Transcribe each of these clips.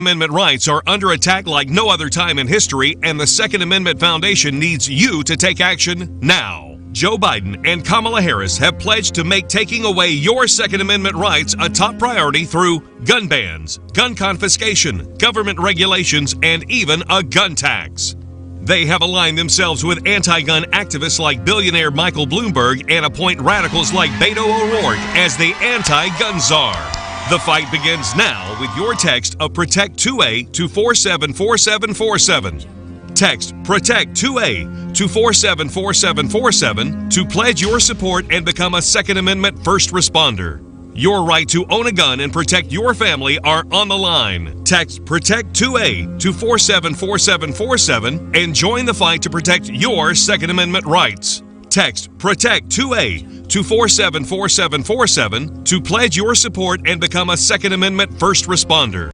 Amendment rights are under attack like no other time in history, and the Second Amendment Foundation needs you to take action now. Joe Biden and Kamala Harris have pledged to make taking away your Second Amendment rights a top priority through gun bans, gun confiscation, government regulations, and even a gun tax. They have aligned themselves with anti-gun activists like billionaire Michael Bloomberg and appoint radicals like Beto O'Rourke as the anti-gun czar. The fight begins now with your text of Protect 2A to 474747. Text Protect 2A to 474747 to pledge your support and become a Second Amendment first responder. Your right to own a gun and protect your family are on the line. Text Protect 2A to 474747 and join the fight to protect your Second Amendment rights. Text Protect 2A to 474747 to pledge your support and become a Second Amendment first responder.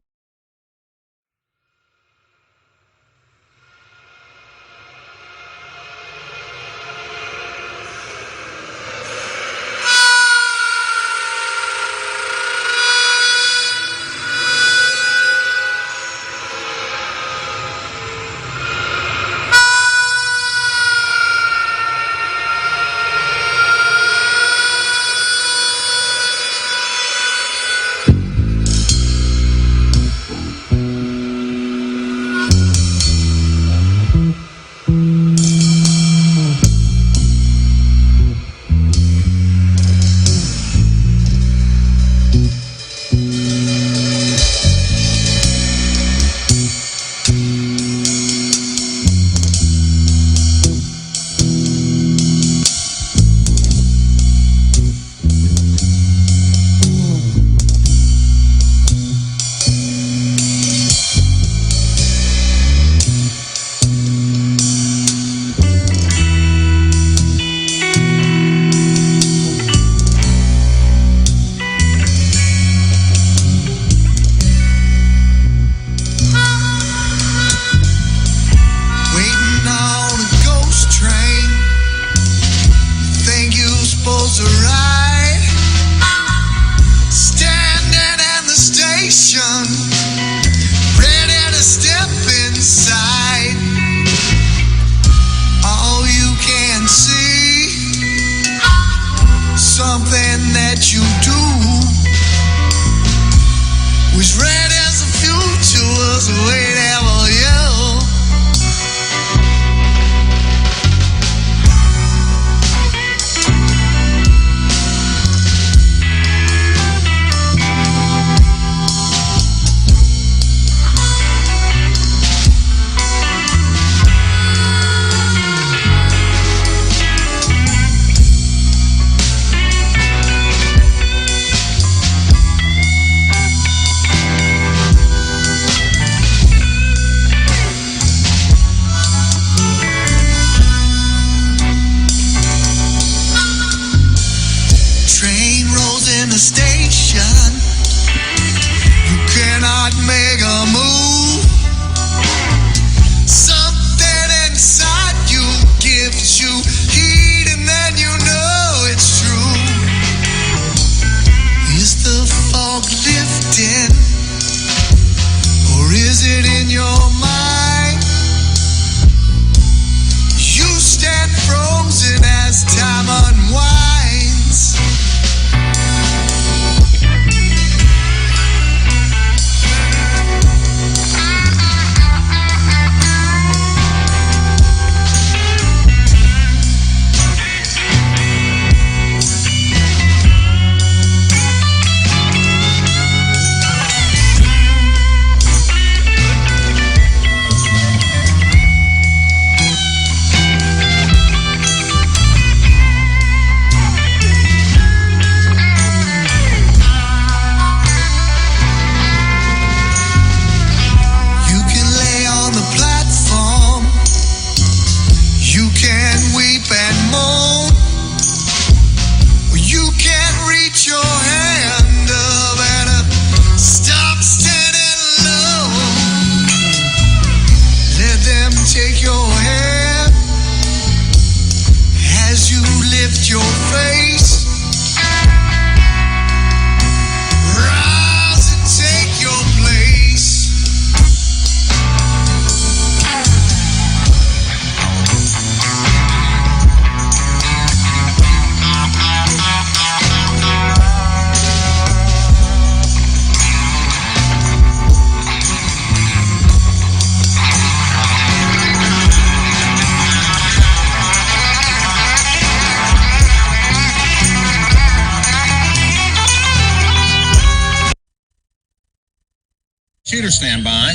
Shooter standby.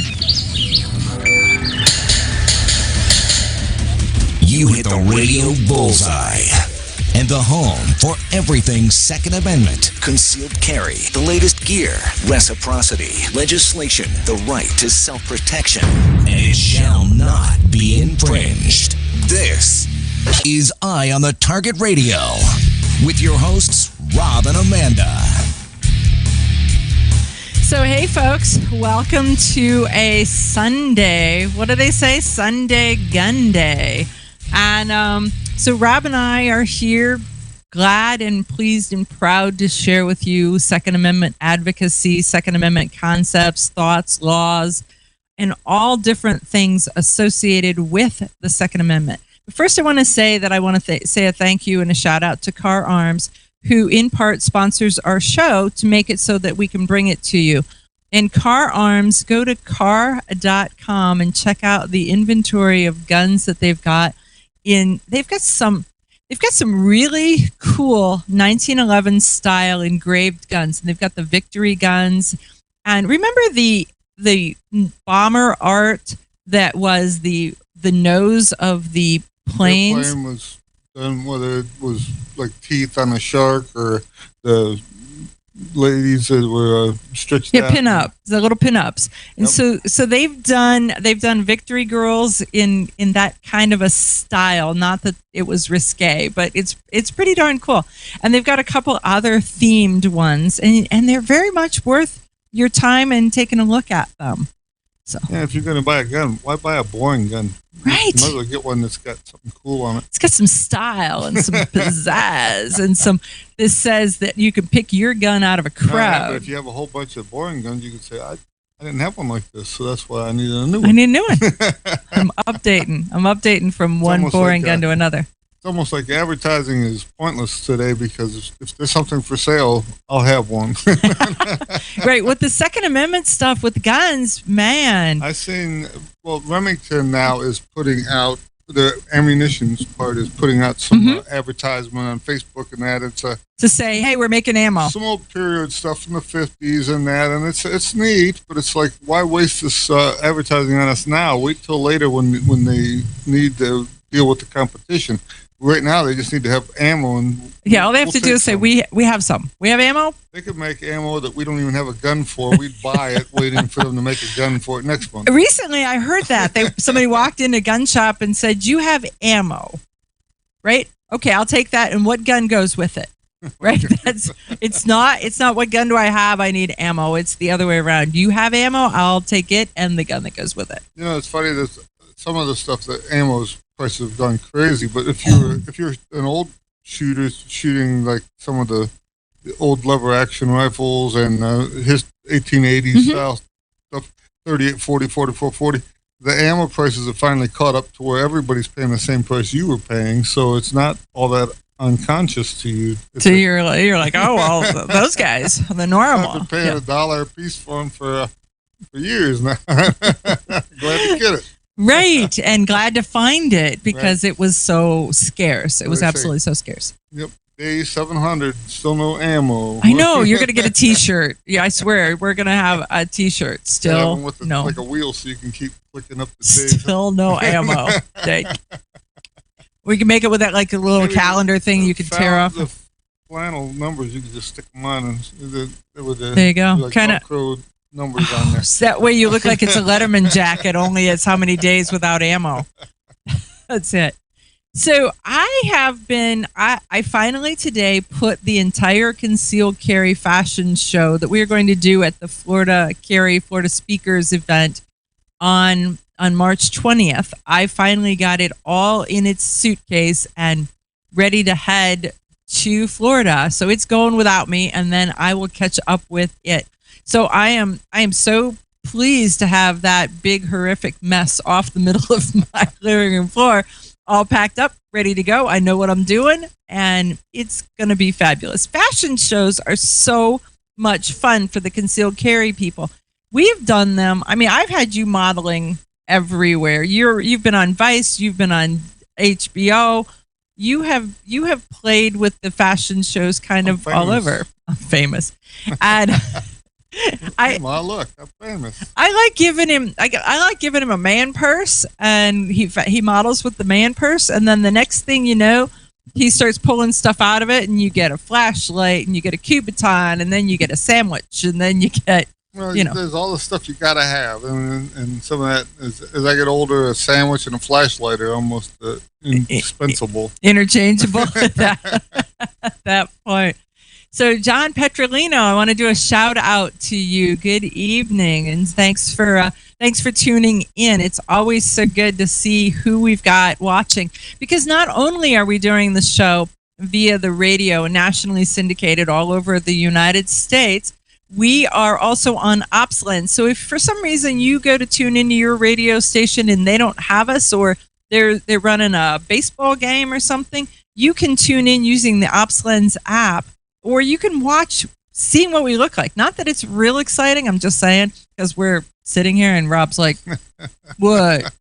You hit the radio bullseye. And the home for everything Second Amendment, concealed carry, the latest gear, reciprocity, legislation, the right to self-protection, and it shall not be infringed. This is Eye on the Target Radio with your hosts, Rob and Amanda. So, hey, folks, welcome to a Sunday. What do they say? Sunday Gun Day. And so Rob and I are here, glad and pleased and proud to share with you Second Amendment advocacy, Second Amendment concepts, thoughts, laws, and all different things associated with the Second Amendment. But first, I want to say that I want to say a thank you and a shout out to Car Arms, who in part sponsors our show to make it so that we can bring it to you. And Car Arms, go to car.com and check out the inventory of guns that they've got. They've got some really cool 1911 style engraved guns, and they've got the Victory guns. And remember the bomber art that was the nose of the planes? The plane was done, whether it was like teeth on a shark or the ladies that were stretched out. Pin-up, the little pin-ups. And so they've done Victory girls in that kind of a style. Not that it was risque, but it's pretty darn cool. And they've got a couple other themed ones, and they're very much worth your time and taking a look at them. So yeah, if you're going to buy a gun, why buy a boring gun? Right. You might as well get one that's got something cool on it. It's got some style and some pizzazz and some. This says that you can pick your gun out of a crowd. But if you have a whole bunch of boring guns, you could say, I didn't have one like this, so that's why I needed a new one. I need a new one. I'm updating from one boring gun to another. It's almost like advertising is pointless today because if there's something for sale, I'll have one. Right. With the Second Amendment stuff with guns, man. I've seen, Remington now is putting out, the ammunitions part is putting out some advertisement on Facebook and that. It's to say, hey, we're making ammo. Some old period stuff from the 50s and that, and it's neat, but it's like, why waste this advertising on us now? Wait till later when they need to deal with the competition. Right now, they just need to have ammo. And all they have to do is say, we have some. We have ammo? They could make ammo that we don't even have a gun for. We'd buy it, waiting for them to make a gun for it next month. Recently, I heard that. Somebody walked into a gun shop and said, you have ammo, right? Okay, I'll take that. And what gun goes with it? Right? It's not what gun do I have? I need ammo. It's the other way around. You have ammo? I'll take it and the gun that goes with it. You know, it's funny that some of the stuff that ammo's prices have gone crazy, but if you're an old shooter shooting like some of the old lever action rifles and his 1880s style stuff, 38, 40, 44, 40, the ammo prices have finally caught up to where everybody's paying the same price you were paying, so it's not all that unconscious to you. You're like, oh well, those guys, the normal. I've been paying $1 a piece for them for years now. Glad to get it. Right, and glad to find it because it was so scarce. It was absolutely so scarce. Yep, day 700, still no ammo. I know, you're going to get a T-shirt. Yeah, I swear, we're going to have a T-shirt. Still no. Like a wheel so you can keep clicking up the days. Still no ammo. We can make it with that like a little calendar thing you could tear off. The flannel numbers, you can just stick them on. There you go. Like kind of numbers on there. So that way you look like it's a Letterman jacket, only it's how many days without ammo. That's it. So I finally today put the entire concealed carry fashion show that we are going to do at the Florida Speakers event on March 20th. I finally got it all in its suitcase and ready to head to Florida. So it's going without me, and then I will catch up with it. So I am so pleased to have that big horrific mess off the middle of my living room floor, all packed up, ready to go. I know what I'm doing, and it's going to be fabulous. Fashion shows are so much fun for the concealed carry people. We've done them. I mean, I've had you modeling everywhere. You've been on Vice, you've been on HBO. You have played with the fashion shows kind of all over. I'm famous. And Come on, look, I'm famous. I like giving him. I like giving him a man purse, and he models with the man purse, and then the next thing you know, he starts pulling stuff out of it, and you get a flashlight, and you get a Cubiton, and then you get a sandwich, and then you get. Well, You know. there's all the stuff you gotta have, and some of that as I get older, a sandwich and a flashlight are almost indispensable. Interchangeable at that point. So, John Petrolino, I want to do a shout out to you. Good evening, and thanks for tuning in. It's always so good to see who we've got watching, because not only are we doing the show via the radio, nationally syndicated all over the United States, we are also on Opsland. So if for some reason you go to tune into your radio station and they don't have us, or they're running a baseball game or something, you can tune in using the Opslands app, or you can watch seeing what we look like. Not that it's real exciting, I'm just saying, because we're sitting here and Rob's like, what?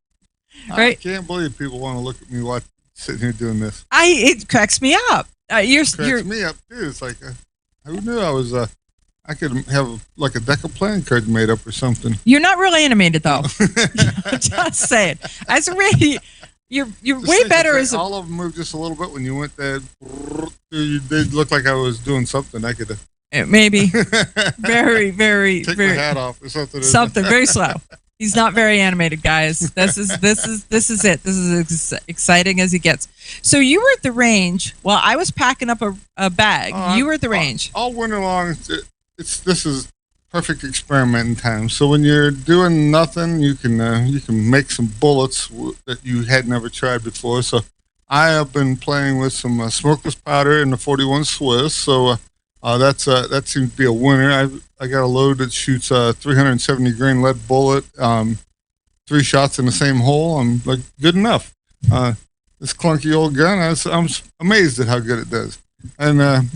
I Right? can't believe people want to look at me sitting here doing this. It cracks me up. You're Cracks me up too. It's like, who knew I could have like a deck of playing cards made up or something. You're not real animated though. I'm just saying. As a radio, you're Just way think, better if as a. all of them moved just a little bit when you went there. They looked like I was doing something. I could Maybe very, very, take my very hat off or something. something very slow. He's not very animated, guys. This is it. This is as exciting as he gets. So you were at the range while I was packing up a bag. You were at the range. All winter long. This is perfect experimenting time. So when you're doing nothing, you can make some bullets that you had never tried before. So I have been playing with some smokeless powder in the 41 Swiss. So that seems to be a winner. I got a load that shoots 370 grain lead bullet, 3 shots in the same hole. I'm like, good enough. This clunky old gun, I'm amazed at how good it does. And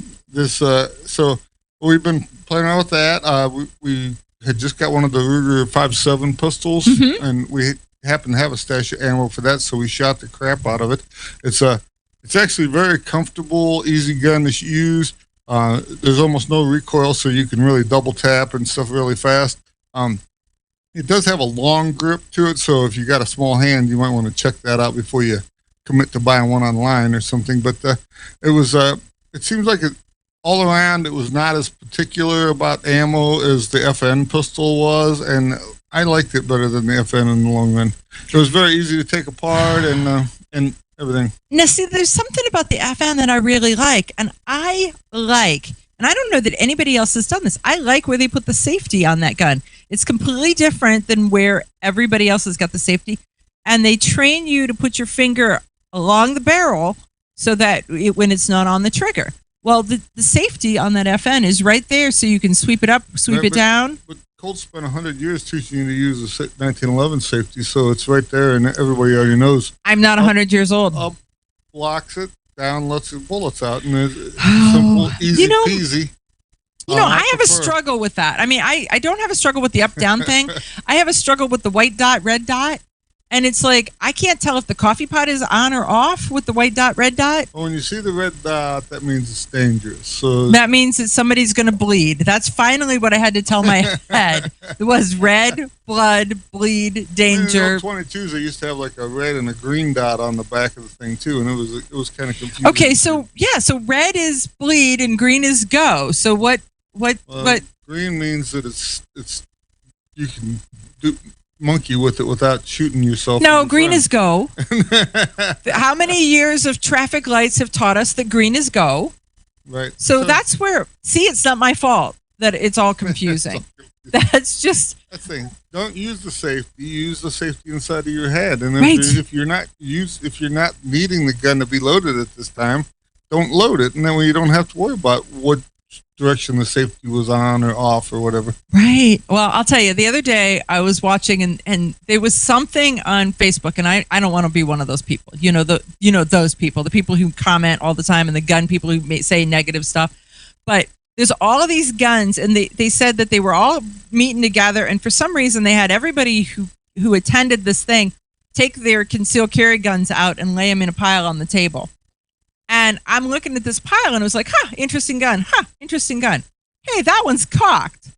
so we've been playing around with that. We had just got one of the Ruger 5.7 pistols, and we happened to have a stash of ammo for that, so we shot the crap out of it. It's actually very comfortable, easy gun to use. There's almost no recoil, so you can really double tap and stuff really fast. It does have a long grip to it, so if you got a small hand, you might want to check that out before you commit to buying one online or something. But it seems like all around, it was not as particular about ammo as the FN pistol was, and I liked it better than the FN in the long run. It was very easy to take apart and everything. Now, see, there's something about the FN that I really like, and I don't know that anybody else has done this. I like where they put the safety on that gun. It's completely different than where everybody else has got the safety, and they train you to put your finger along the barrel so that when it's not on the trigger. Well, the safety on that FN is right there, so you can sweep it up, sweep it down. But Colt spent 100 years teaching you to use the 1911 safety, so it's right there, and everybody already knows. I'm not 100 years old. Up, blocks it, down, lets the bullets out, and it's simple, easy peasy. I have a struggle with that. I mean, I don't have a struggle with the up-down thing. I have a struggle with the white dot, red dot. And it's like, I can't tell if the coffee pot is on or off with the white dot, red dot. Well, when you see the red dot, that means it's dangerous. So that means that somebody's going to bleed. That's finally what I had to tell my head. It was red, blood, bleed, danger. In the 22s, they used to have like a red and a green dot on the back of the thing too, and it was kind of confusing. Okay, so red is bleed and green is go. So what? Green means that it's you can do monkey with it without shooting yourself. No, green is go. How many years of traffic lights have taught us that green is go? Right. So that's where, it's not my fault that it's all confusing. That's just. That's the thing. Don't use the safety. Use the safety inside of your head. And right. if you're not needing the gun to be loaded at this time, don't load it. And then you don't have to worry about what direction the safety was on or off or whatever. Right. Well, I'll tell you, the other day I was watching and there was something on Facebook, and I don't want to be one of those people. Those people, the people who comment all the time, and the gun people who may say negative stuff. But there's all of these guns, and they said that they were all meeting together, and for some reason they had everybody who attended this thing take their concealed carry guns out and lay them in a pile on the table. And I'm looking at this pile, and I was like, interesting gun. Interesting gun. Hey, that one's cocked.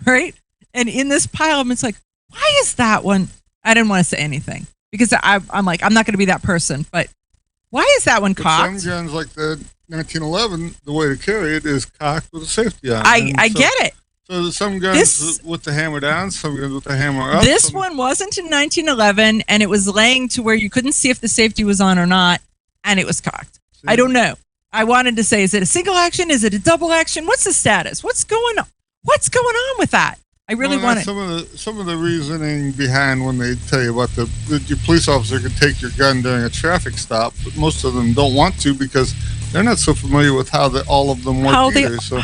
right? And in this pile, it's like, why is that one? I didn't want to say anything because I'm like, I'm not going to be that person. But why is that one cocked? Some guns like the 1911, the way to carry it is cocked with a safety on. I get it. So some guns with the hammer down, some guns with the hammer up. This one wasn't in 1911, and it was laying to where you couldn't see if the safety was on or not, and it was cocked. See? I don't know. I wanted to say, is it a single action? Is it a double action? What's the status? What's going on? What's going on with that? I really want to. Some of the reasoning behind when they tell you about your police officer can take your gun during a traffic stop, but most of them don't want to because they're not so familiar with how all of them work how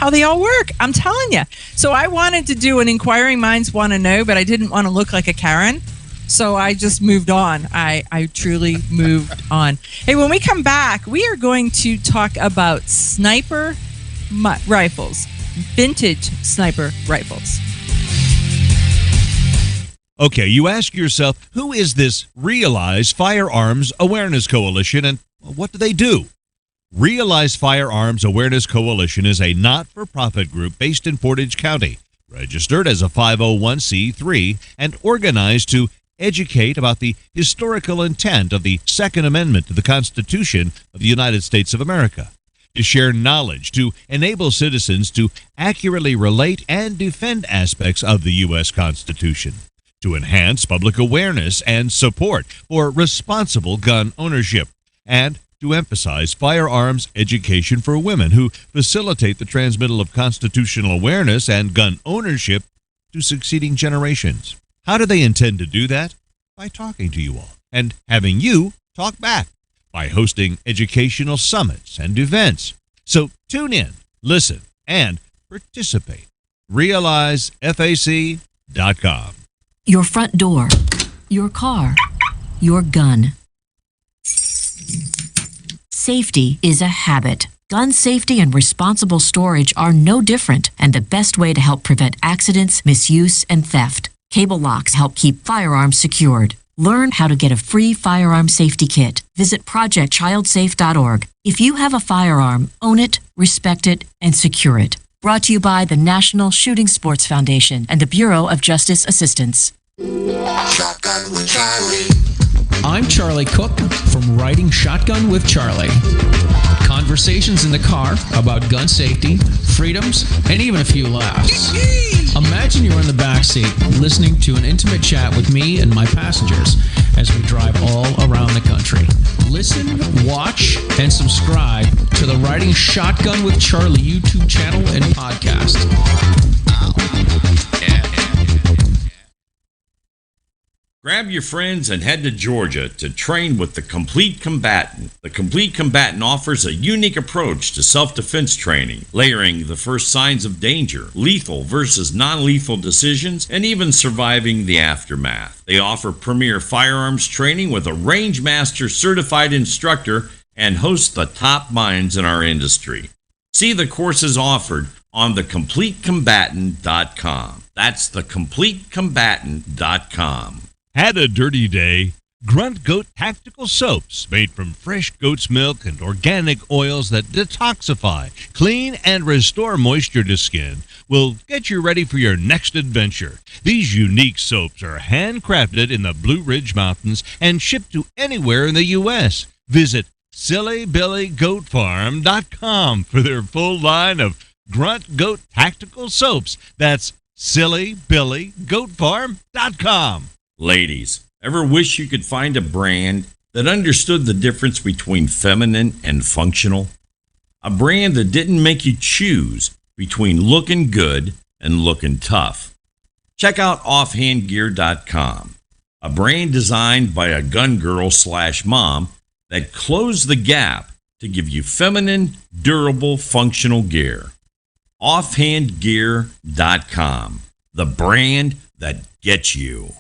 they all work. I'm telling you. So I wanted to do an inquiring minds want to know, but I didn't want to look like a Karen. So I just moved on. I truly moved on. Hey, when we come back, we are going to talk about sniper rifles, vintage sniper rifles. Okay, you ask yourself, who is this Realize Firearms Awareness Coalition and what do they do? Realize Firearms Awareness Coalition is a not-for-profit group based in Portage County, registered as a 501c3 and organized to educate about the historical intent of the Second Amendment to the Constitution of the United States of America, to share knowledge, to enable citizens to accurately relate and defend aspects of the U.S. Constitution, to enhance public awareness and support for responsible gun ownership, and to emphasize firearms education for women who facilitate the transmittal of constitutional awareness and gun ownership to succeeding generations. How do they intend to do that? By talking to you all and having you talk back by hosting educational summits and events. So tune in, listen, and participate. RealizeFAC.com. Your front door, your car, your gun. Safety is a habit. Gun safety and responsible storage are no different and the best way to help prevent accidents, misuse, and theft. Cable locks help keep firearms secured. Learn how to get a free firearm safety kit. Visit projectchildsafe.org. If you have a firearm, own it, respect it, and secure it. Brought to you by the National Shooting Sports Foundation and the Bureau of Justice Assistance. Shotgun with Charlie. I'm Charlie Cook from Riding Shotgun with Charlie. Conversations in the car about gun safety, freedoms, and even a few laughs. Imagine you're in the back seat listening to an intimate chat with me and my passengers as we drive all around the country. Listen, watch, and subscribe to the Riding Shotgun with Charlie YouTube channel and podcast. Grab your friends and head to Georgia to train with the Complete Combatant. The Complete Combatant offers a unique approach to self-defense training, layering the first signs of danger, lethal versus non-lethal decisions, and even surviving the aftermath. They offer premier firearms training with a range master certified instructor and host the top minds in our industry. See the courses offered on thecompletecombatant.com. That's thecompletecombatant.com. Had a dirty day? Grunt Goat Tactical Soaps, made from fresh goat's milk and organic oils that detoxify, clean, and restore moisture to skin, will get you ready for your next adventure. These unique soaps are handcrafted in the Blue Ridge Mountains and shipped to anywhere in the U.S. Visit SillyBillyGoatFarm.com for their full line of Grunt Goat Tactical Soaps. That's SillyBillyGoatFarm.com. Ladies, ever wish you could find a brand that understood the difference between feminine and functional? A brand that didn't make you choose between looking good and looking tough. Check out offhandgear.com, a brand designed by a gun girl / mom that closed the gap to give you feminine, durable, functional gear. Offhandgear.com, the brand that gets you.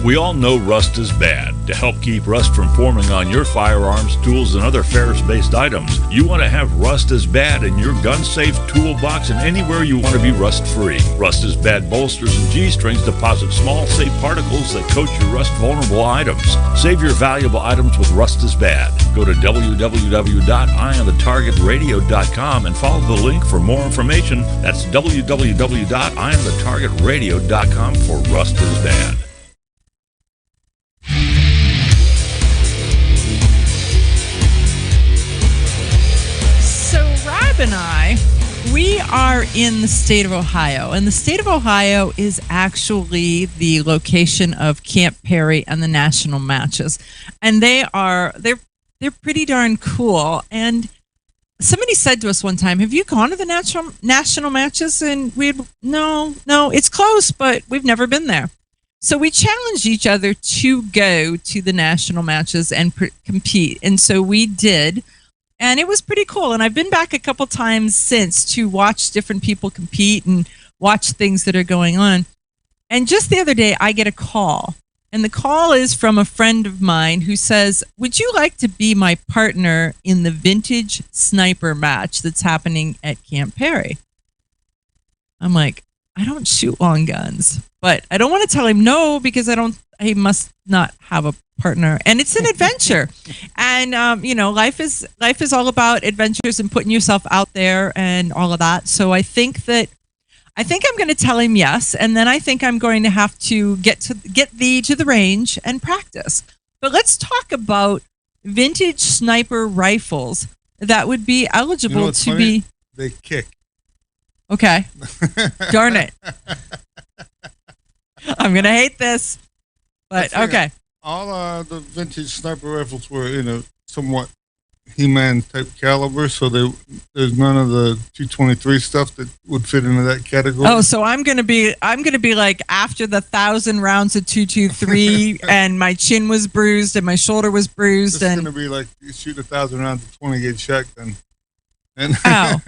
We all know rust is bad. To help keep rust from forming on your firearms, tools, and other ferrous-based items, you want to have Rust is Bad in your gun-safe toolbox and anywhere you want to be rust-free. Rust is Bad bolsters and G-strings deposit small, safe particles that coat your rust-vulnerable items. Save your valuable items with Rust is Bad. Go to www.eyeonthetargetradio.com and follow the link for more information. That's www.eyeonthetargetradio.com for Rust is Bad. And we are in the state of Ohio, and the state of Ohio is actually the location of Camp Perry and the national matches, and they're pretty darn cool. And somebody said to us one time, "Have you gone to the national matches?" And no, it's close, but we've never been there. So we challenged each other to go to the national matches and compete, and so we did. And it was pretty cool. And I've been back a couple times since to watch different people compete and watch things that are going on. And just the other day, I get a call. And the call is from a friend of mine who says, "Would you like to be my partner in the vintage sniper match that's happening at Camp Perry?" I'm like, I don't shoot long guns. But I don't want to tell him no because he must not have a partner, and it's an adventure. And life is all about adventures and putting yourself out there and all of that. So I think I'm going to tell him yes, and then I think I'm going to have to get thee to the range and practice. But let's talk about vintage sniper rifles that would be eligible to funny? be. They kick. Okay. Darn it. I'm going to hate this. But okay. All the vintage sniper rifles were in a somewhat He-Man type caliber, so there's none of the 223 stuff that would fit into that category. Oh, so I'm gonna be like after the 1,000 rounds of 223, and my chin was bruised and my shoulder was bruised. It's gonna be like you shoot 1,000 rounds of 20 gauge shotgun. And oh,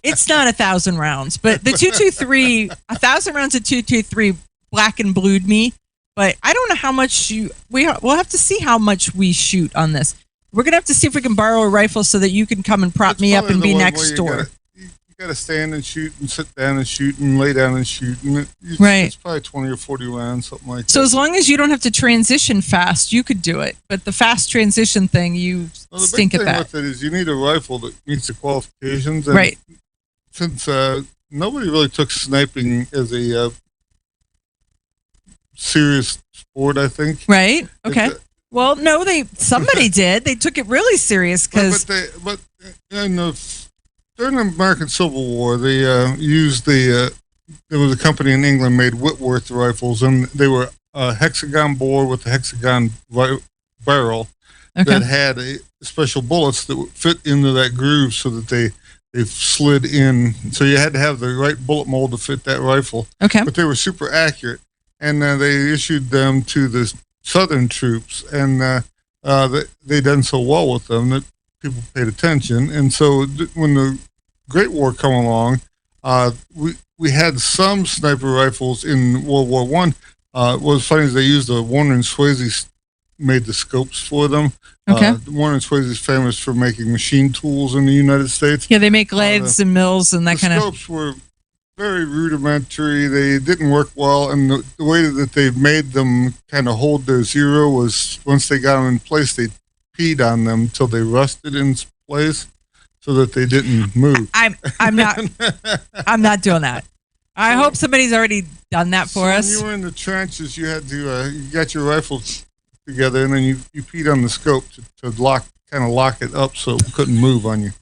it's not 1,000 rounds, but the 223, 1,000 rounds of 223 black and blued me. But I don't know how much we'll have to see how much we shoot on this. We're going to have to see if we can borrow a rifle so that you can come and prop me up and be next door. You got to stand and shoot and sit down and shoot and lay down and shoot. And it's probably 20 or 40 rounds, something like that. So as long as you don't have to transition fast, you could do it. But the fast transition thing, stink at that. The big thing with it is you need a rifle that meets the qualifications. And right. Since nobody really took sniping as a serious sport, I think. Right. Okay. Well, no, somebody did. They took it really serious because. But during the American Civil War, they used there was a company in England made Whitworth rifles, and they were a hexagon bore with a hexagon barrel that had special bullets that would fit into that groove so that they slid in. So you had to have the right bullet mold to fit that rifle. Okay. But they were super accurate, and they issued them to the Southern troops, and they done so well with them that people paid attention. And so when the Great War come along, we had some sniper rifles in World War One. What was funny is they used the Warner and Swasey made the scopes for them. Okay. Warner and Swasey is famous for making machine tools in the United States. Yeah, they make lathes and mills and that kind of. The scopes were very rudimentary. They didn't work well, and the way that they made them kind of hold their zero was once they got them in place, they peed on them until they rusted in place so that they didn't move. I'm not doing that. I hope somebody's already done that for us. When you were in the trenches, you had to you got your rifles together, and then you peed on the scope to lock it up so it couldn't move on you.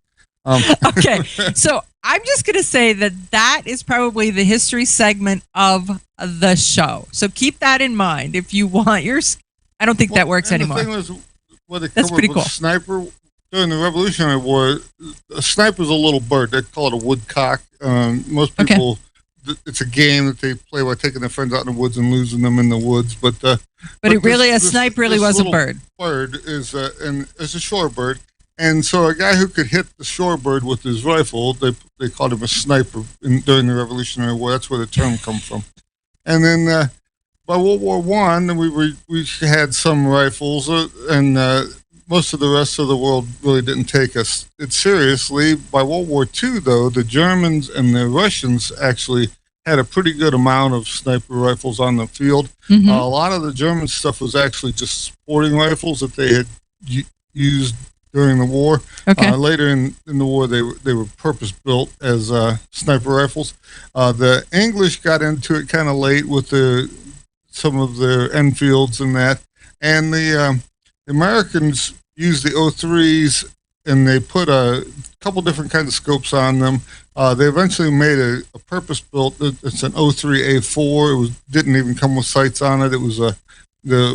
Okay, so I'm just going to say that is probably the history segment of the show. So keep that in mind if you want yours. I don't think that works anymore. The thing was, what they That's pretty cool. Sniper during the Revolutionary War, a sniper's a little bird. They call it a woodcock. Most people, it's a game that they play by taking their friends out in the woods and losing them in the woods. But a sniper really was a bird. Bird is and it's a shore bird. And so a guy who could hit the shorebird with his rifle, they called him a sniper during the Revolutionary War. That's where the term comes from. And then by World War One, we had some rifles, and most of the rest of the world really didn't take it seriously. By World War II, though, the Germans and the Russians actually had a pretty good amount of sniper rifles on the field. Mm-hmm. A lot of the German stuff was actually just sporting rifles that they had used during the war. Okay. Later in the war, they were purpose built as sniper rifles. The English got into it kind of late with some of their Enfields and that, and the Americans used the O3s, and they put a couple different kinds of scopes on them. They eventually made a purpose built. It's an O3A4. It didn't even come with sights on it. It was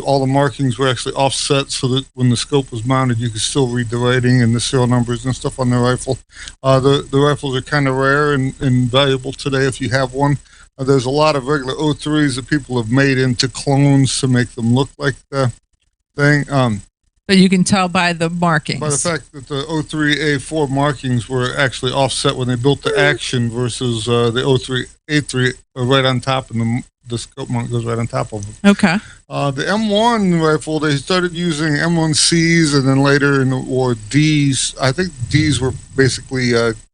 all the markings were actually offset so that when the scope was mounted, you could still read the writing and the serial numbers and stuff on the rifle. The rifles are kind of rare and valuable today if you have one. There's a lot of regular O3s that people have made into clones to make them look like the thing. But you can tell by the markings. By the fact that the O3A4 markings were actually offset when they built the Action versus the O3A3 are right on top, and the scope mount goes right on top of them. Okay. The M1 rifle, they started using M1Cs, and then later in the war, Ds. I think Ds were basically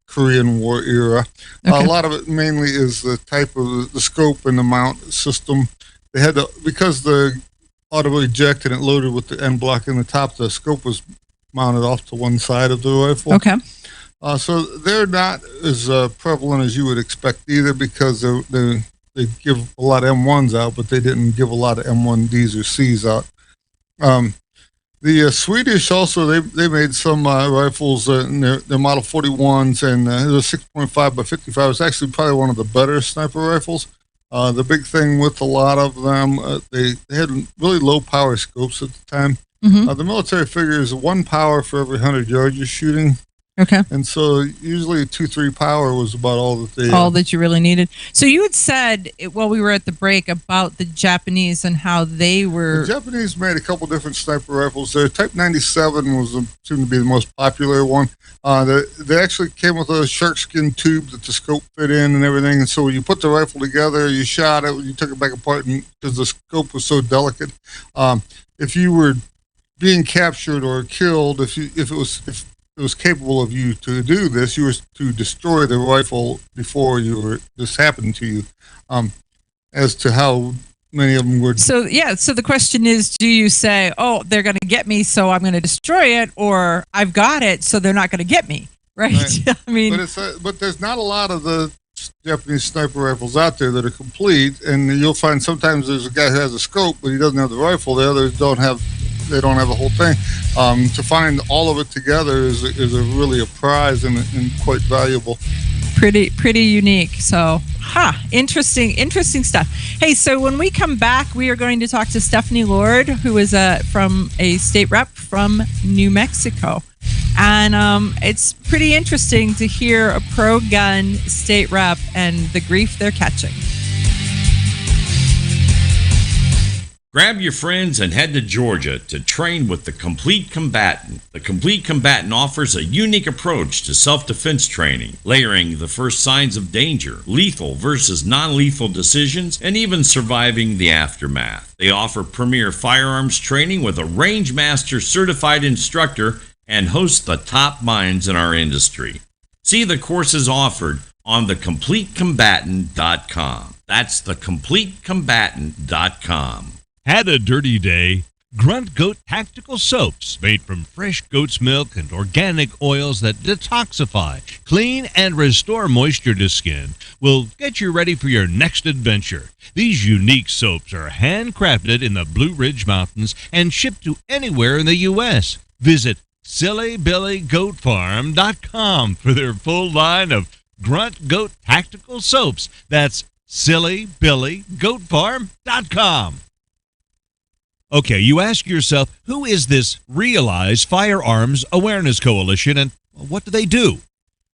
Korean War era. Okay. A lot of it mainly is the type of the scope and the mount system. They had because the auto eject and it loaded with the end block in the top, the scope was mounted off to one side of the rifle. Okay. So they're not as prevalent as you would expect either, because they give a lot of M1s out, but they didn't give a lot of M1Ds or Cs out. The Swedish also, they made some rifles in their Model 41s, and it was 6.5 by 55. It's actually probably one of the better sniper rifles. The big thing with a lot of them, they had really low power scopes at the time. Mm-hmm. The military figures 1 power for every 100 yards you're shooting. Okay. And so usually 2-3 power was about all that they... all that you really needed. So you had said, while we were at the break, about the Japanese and how they were... The Japanese made a couple different sniper rifles. Their Type 97 was seemed to be the most popular one. They actually came with a shark skin tube that the scope fit in and everything. And so when you put the rifle together, you shot it, you took it back apart, and because the scope was so delicate, if you were being captured or killed, if it was capable of you to do this, you were to destroy the rifle before this happened to you. As to how many of them were... So the question is, do you say, oh, they're going to get me, so I'm going to destroy it, or I've got it, so they're not going to get me, right? I mean... But there's not a lot of the Japanese sniper rifles out there that are complete, and you'll find sometimes there's a guy who has a scope, but he doesn't have the rifle. The others don't have the whole thing. To find all of it together is really a prize and quite valuable. Pretty unique. So, interesting stuff. Hey, so when we come back, we are going to talk to Stefani Lord, who is from a state rep from New Mexico. And it's pretty interesting to hear a pro-gun state rep and the grief they're catching. Grab your friends and head to Georgia to train with the Complete Combatant. The Complete Combatant offers a unique approach to self-defense training, layering the first signs of danger, lethal versus non-lethal decisions, and even surviving the aftermath. They offer premier firearms training with a Range Master certified instructor and host the top minds in our industry. See the courses offered on thecompletecombatant.com. That's thecompletecombatant.com. Had a dirty day? Grunt Goat Tactical Soaps, made from fresh goat's milk and organic oils that detoxify, clean, and restore moisture to skin, will get you ready for your next adventure. These unique soaps are handcrafted in the Blue Ridge Mountains and shipped to anywhere in the U.S. Visit SillyBillyGoatFarm.com for their full line of Grunt Goat Tactical Soaps. That's SillyBillyGoatFarm.com. Okay, you ask yourself, who is this Realize Firearms Awareness Coalition, and what do they do?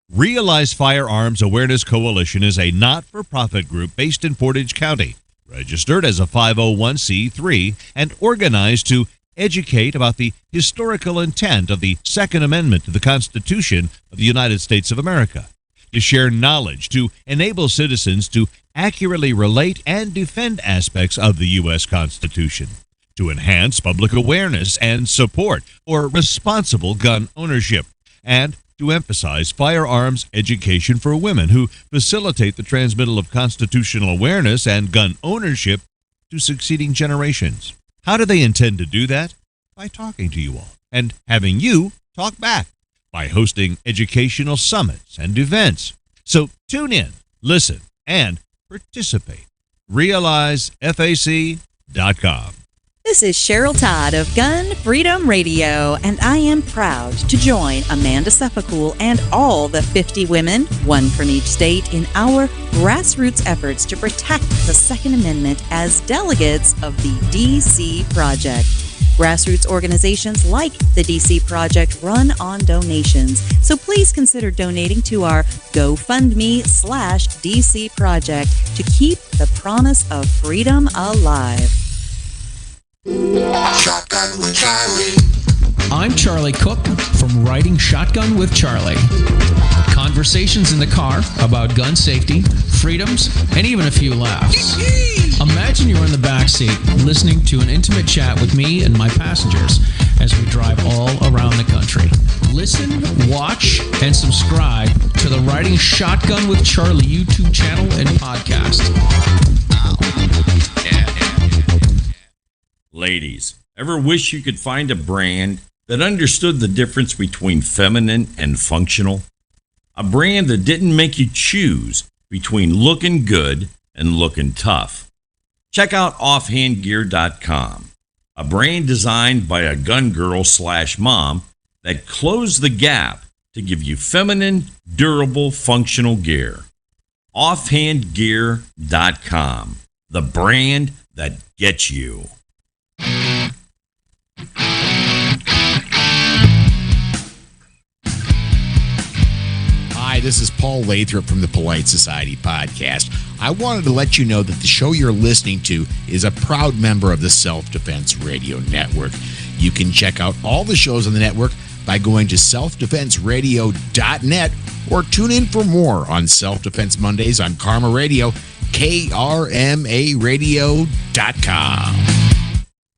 Realize Firearms Awareness Coalition is a not-for-profit group based in Portage County, registered as a 501c3, and organized to educate about the historical intent of the Second Amendment to the Constitution of the United States of America. to share knowledge, to enable citizens to accurately relate and defend aspects of the U.S. Constitution, to enhance public awareness and support for responsible gun ownership, and to emphasize firearms education for women who facilitate the transmittal of constitutional awareness and gun ownership to succeeding generations. How do they intend to do that? By talking to you all and having you talk back by hosting educational summits and events. So tune in, listen, and participate. RealizeFAC.com. This is Cheryl Todd of Gun Freedom Radio, and I am proud to join Amanda Suffolcool and all the 50 women, one from each state, in our grassroots efforts to protect the Second Amendment as delegates of the DC Project. Grassroots organizations like the DC Project run on donations, so please consider donating to our GoFundMe/DC Project to keep the promise of freedom alive. Shotgun with Charlie. I'm Charlie Cook from Riding Shotgun with Charlie. Conversations in the car about gun safety, freedoms, and even a few laughs. Imagine you're in the back seat listening to an intimate chat with me and my passengers as we drive all around the country. Listen, watch, and subscribe to the Riding Shotgun with Charlie YouTube channel and podcast. Ladies, ever wish you could find a brand that understood the difference between feminine and functional? A brand that didn't make you choose between looking good and looking tough. Check out offhandgear.com, a brand designed by a gun girl/mom that closed the gap to give you feminine, durable, functional gear. Offhandgear.com, the brand that gets you. Hi, this is Paul Lathrop from the Polite Society podcast. I wanted to let you know that the show you're listening to is a proud member of the Self-Defense Radio Network. You can check out all the shows on the network by going to selfdefenseradio.net or tune in for more on Self-Defense Mondays on Karma Radio, krmaradio.com.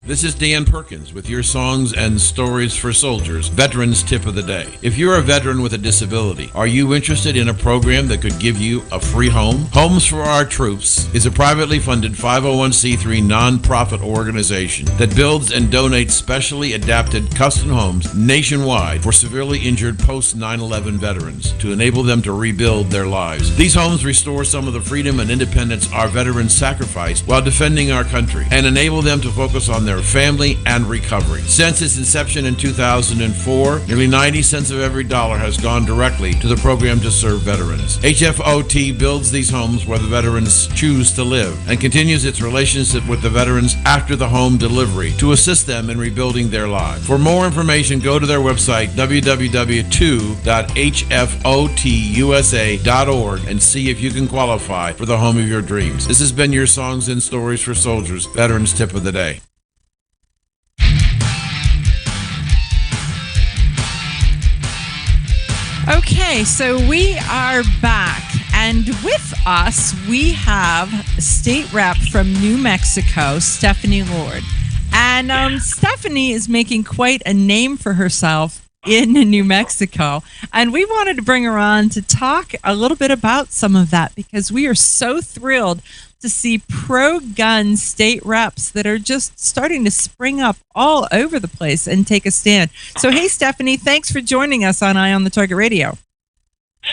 This is Dan Perkins with your songs and stories for soldiers, Veterans Tip of the Day. If you're a veteran with a disability, are you interested in a program that could give you a free home? Homes for Our Troops is a privately funded 501c3 nonprofit organization that builds and donates specially adapted custom homes nationwide for severely injured post-9/11 veterans to enable them to rebuild their lives. These homes restore some of the freedom and independence our veterans sacrificed while defending our country and enable them to focus on their family and recovery. Since its inception in 2004, nearly 90 cents of every dollar has gone directly to the program to serve veterans. HFOT builds these homes where the veterans choose to live and continues its relationship with the veterans after the home delivery to assist them in rebuilding their lives. For more information, go to their website, www.hfotusa.org, and see if you can qualify for the home of your dreams. This has been your Songs and Stories for Soldiers, Veterans Tip of the Day. Okay, so we are back, and with us we have State Rep from New Mexico, Stefani Lord. And Stefani is making quite a name for herself in New Mexico, and we wanted to bring her on to talk a little bit about some of that, because we are so thrilled to see pro-gun state reps that are just starting to spring up all over the place and take a stand. So, hey, Stefani, thanks for joining us on Eye on the Target Radio.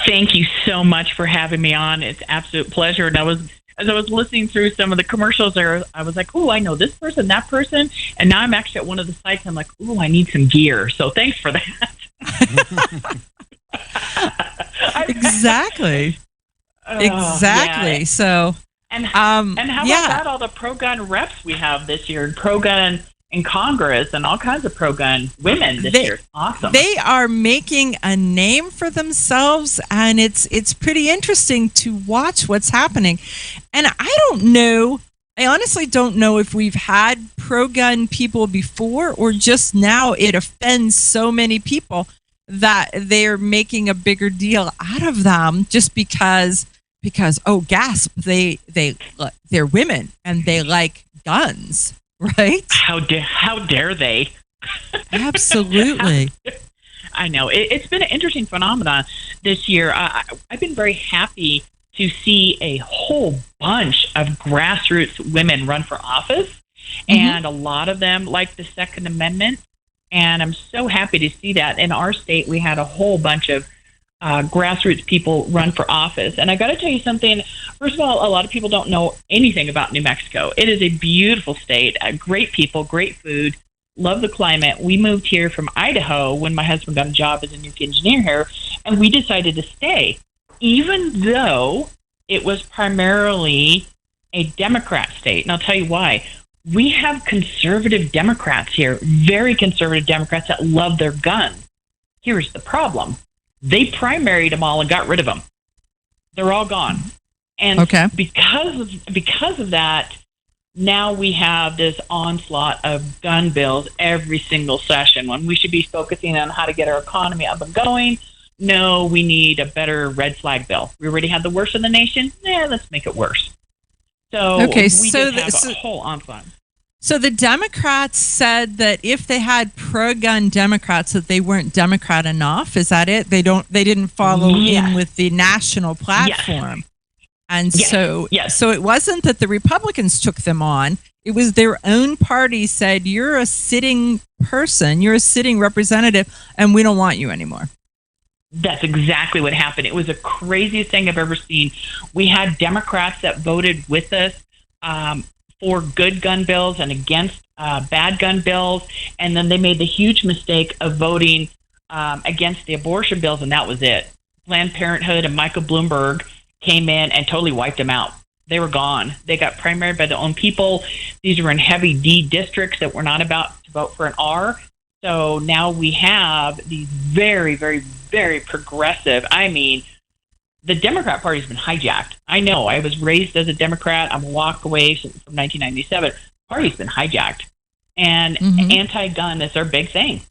Thank you so much for having me on. It's an absolute pleasure. And as I was listening through some of the commercials there, I was like, oh, I know this person, that person. And now I'm actually at one of the sites. I'm like, oh, I need some gear. So thanks for that. Exactly. Exactly. Yeah. So... And how about that? All the pro-gun reps we have this year, and pro-gun in Congress, and all kinds of pro-gun women this year. It's awesome. They are making a name for themselves, and it's pretty interesting to watch what's happening. And I honestly don't know if we've had pro-gun people before, or just now it offends so many people that they're making a bigger deal out of them just because oh gasp, they're women and they like guns, right? How dare they? Absolutely. I know. It's been an interesting phenomenon this year. I've been very happy to see a whole bunch of grassroots women run for office, and a lot of them like the Second Amendment. And I'm so happy to see that. In our state, we had a whole bunch of grassroots people run for office. And I got to tell you something. First of all, a lot of people don't know anything about New Mexico. It is a beautiful state, great people, great food. Love the climate. We moved here from Idaho when my husband got a job as a nuke engineer here, and we decided to stay, even though it was primarily a Democrat state. And I'll tell you why. We have conservative Democrats here, very conservative Democrats that love their guns. Here's the problem. They primaried them all and got rid of them. They're all gone. And because of that, now we have this onslaught of gun bills every single session when we should be focusing on how to get our economy up and going. No, we need a better red flag bill. We already had the worst in the nation. Let's make it worse. So we have a whole onslaught. So the Democrats said that if they had pro-gun Democrats, that they weren't Democrat enough. Is that it? They didn't follow in with the national platform. Yes. And so it wasn't that the Republicans took them on. It was their own party said, you're a sitting person, you're a sitting representative, and we don't want you anymore. That's exactly what happened. It was the craziest thing I've ever seen. We had Democrats that voted with us for good gun bills and against bad gun bills, and then they made the huge mistake of voting against the abortion bills, and that was it. Planned Parenthood and Michael Bloomberg came in and totally wiped them out. They were gone. They got primaried by their own people. These were in heavy D districts that were not about to vote for an R. So now we have these very, very, very progressive. I mean, the Democrat Party's been hijacked. I know. I was raised as a Democrat. I'm a walk away from 1997. The party's been hijacked. And anti-gun is their big thing.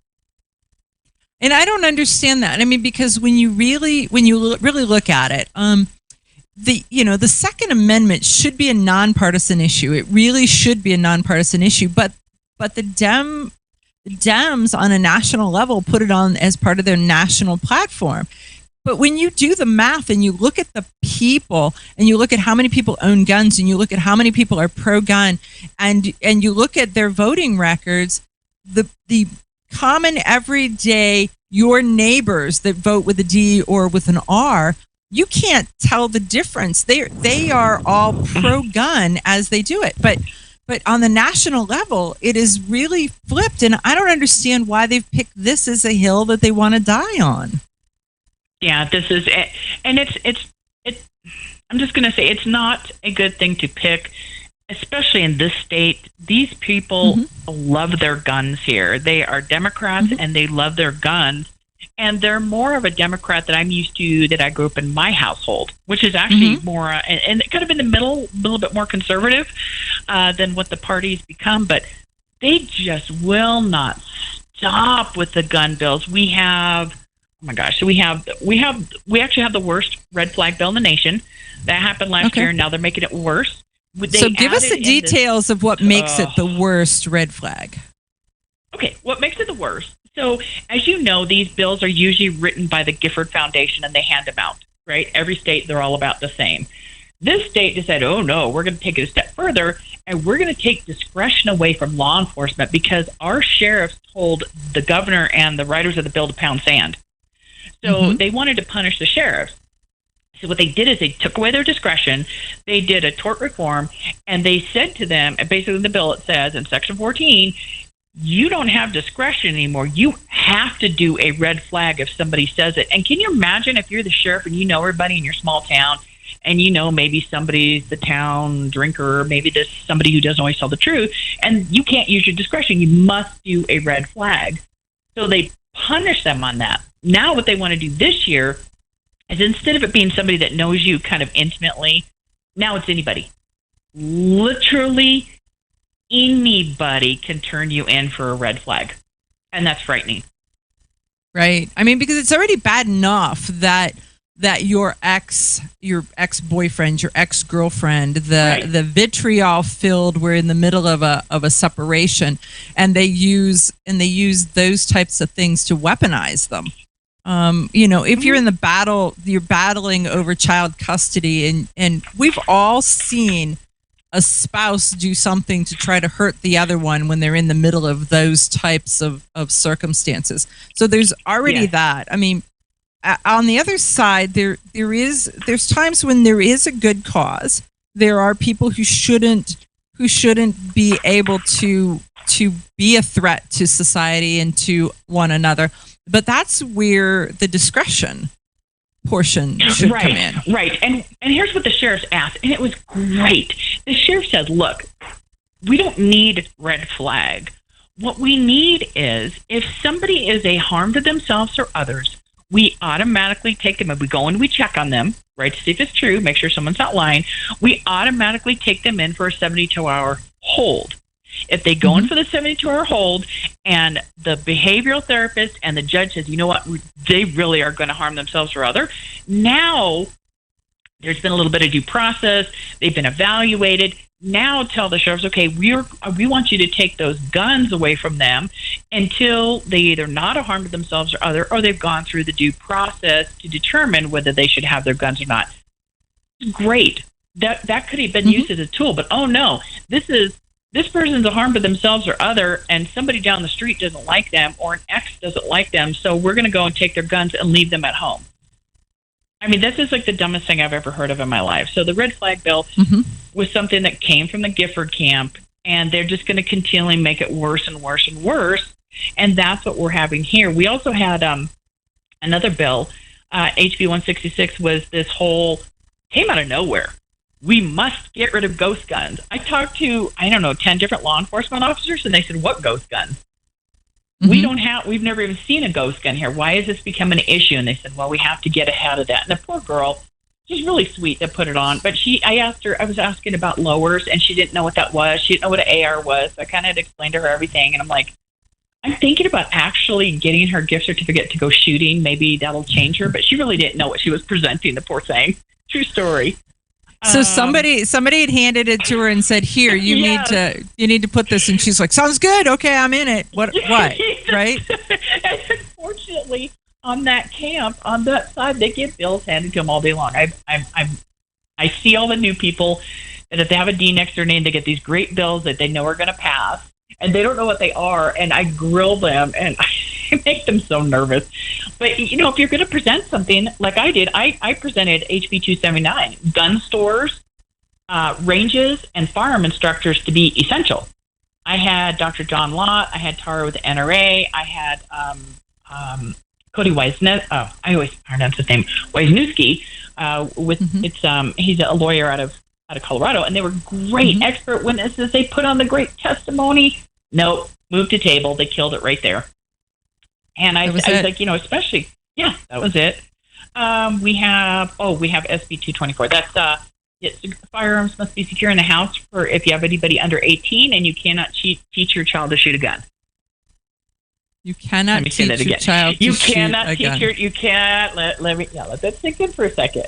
And I don't understand that. I mean, because when you really look at it, the Second Amendment should be a nonpartisan issue. It really should be a nonpartisan issue. But the Dems on a national level put it on as part of their national platform. But when you do the math and you look at the people and you look at how many people own guns and you look at how many people are pro-gun and you look at their voting records, the common everyday your neighbors that vote with a D or with an R, you can't tell the difference. They are all pro-gun as they do it. But on the national level, it is really flipped, and I don't understand why they've picked this as a hill that they want to die on. Yeah, this is it. And it's I'm just going to say it's not a good thing to pick, especially in this state. These people love their guns here. They are Democrats and they love their guns. And they're more of a Democrat that I'm used to, that I grew up in my household, which is actually more, and it could have been the middle, a little bit more conservative than what the party's become. But they just will not stop with the gun bills. We have, oh my gosh, so we actually have the worst red flag bill in the nation. That happened last year, and now they're making it worse. So give us the details of what makes it the worst red flag. Okay, what makes it the worst? So, as you know, these bills are usually written by the Gifford Foundation, and they hand them out, right? Every state, they're all about the same. This state decided, oh, no, we're going to take it a step further, and we're going to take discretion away from law enforcement because our sheriffs told the governor and the writers of the bill to pound sand. So they wanted to punish the sheriffs. So what they did is they took away their discretion. They did a tort reform, and they said to them, and basically in the bill it says in Section 14, you don't have discretion anymore. You have to do a red flag if somebody says it. And can you imagine if you're the sheriff and you know everybody in your small town, and you know maybe somebody's the town drinker, maybe there's somebody who doesn't always tell the truth, and you can't use your discretion. You must do a red flag. So they punish them on that. Now what they want to do this year is instead of it being somebody that knows you kind of intimately, now it's anybody. Literally anybody can turn you in for a red flag. And that's frightening. Right. I mean, because it's already bad enough that your ex-boyfriend, your ex-girlfriend, the vitriol filled, we're in the middle of a separation, and they use those types of things to weaponize them. If you're in the battle, you're battling over child custody, and we've all seen a spouse do something to try to hurt the other one when they're in the middle of those types of circumstances. So there's already that. I mean, on the other side, there's times when there is a good cause. There are people who shouldn't be able to be a threat to society and to one another. But that's where the discretion portion should come in. Right. And here's what the sheriff asked, and it was great. The sheriff said, look, we don't need red flag. What we need is if somebody is a harm to themselves or others, we automatically take them and we go and we check on them, right, to see if it's true, make sure someone's not lying. We automatically take them in for a 72-hour hold. If they go in for the 72-hour hold and the behavioral therapist and the judge says, you know what, they really are going to harm themselves or other, now there's been a little bit of due process. They've been evaluated. Now tell the sheriffs, okay, we want you to take those guns away from them until they either not a harm to themselves or other, or they've gone through the due process to determine whether they should have their guns or not. Great. That could have been used as a tool, but oh no, this person's a harm to themselves or other, and somebody down the street doesn't like them, or an ex doesn't like them, so we're going to go and take their guns and leave them at home. I mean, this is like the dumbest thing I've ever heard of in my life. So the red flag bill was something that came from the Gifford camp, and they're just going to continually make it worse and worse and worse, and that's what we're having here. We also had another bill, HB 166, was this whole, came out of nowhere. We must get rid of ghost guns. I talked to, 10 different law enforcement officers, and they said, what ghost guns? We've never even seen a ghost gun here. Why is this becoming an issue? And they said, well, we have to get ahead of that. And the poor girl, she's really sweet to put it on, but I was asking about lowers, and she didn't know what that was. She didn't know what an AR was. So I kind of explained to her everything, and I'm like, I'm thinking about actually getting her gift certificate to go shooting. Maybe that'll change her, but she really didn't know what she was presenting, the poor thing. True story. So somebody had handed it to her and said, "Here, you need to put this." And she's like, "Sounds good. Okay, I'm in it." What? Right? And unfortunately, on that camp, on that side, they get bills handed to them all day long. I see all the new people that if they have a D next to their name, they get these great bills that they know are going to pass, and they don't know what they are. And I grill them, and I make them so nervous. But, if you're going to present something like I did, I presented HB 279, gun stores, ranges, and firearm instructors to be essential. I had Dr. John Lott. I had Tara with the NRA. I had Cody Wisniewski. I always pronounce his name, Wisniewski. He's a lawyer out of Colorado, and they were great expert witnesses. They put on the great testimony. Nope, moved to table. They killed it right there. And I was like, especially, that was it. We have SB 224. That's firearms must be secure in the house for if you have anybody under 18, and you cannot teach your child to shoot a gun. You cannot teach your child to shoot a gun. You can't let that sink in for a second.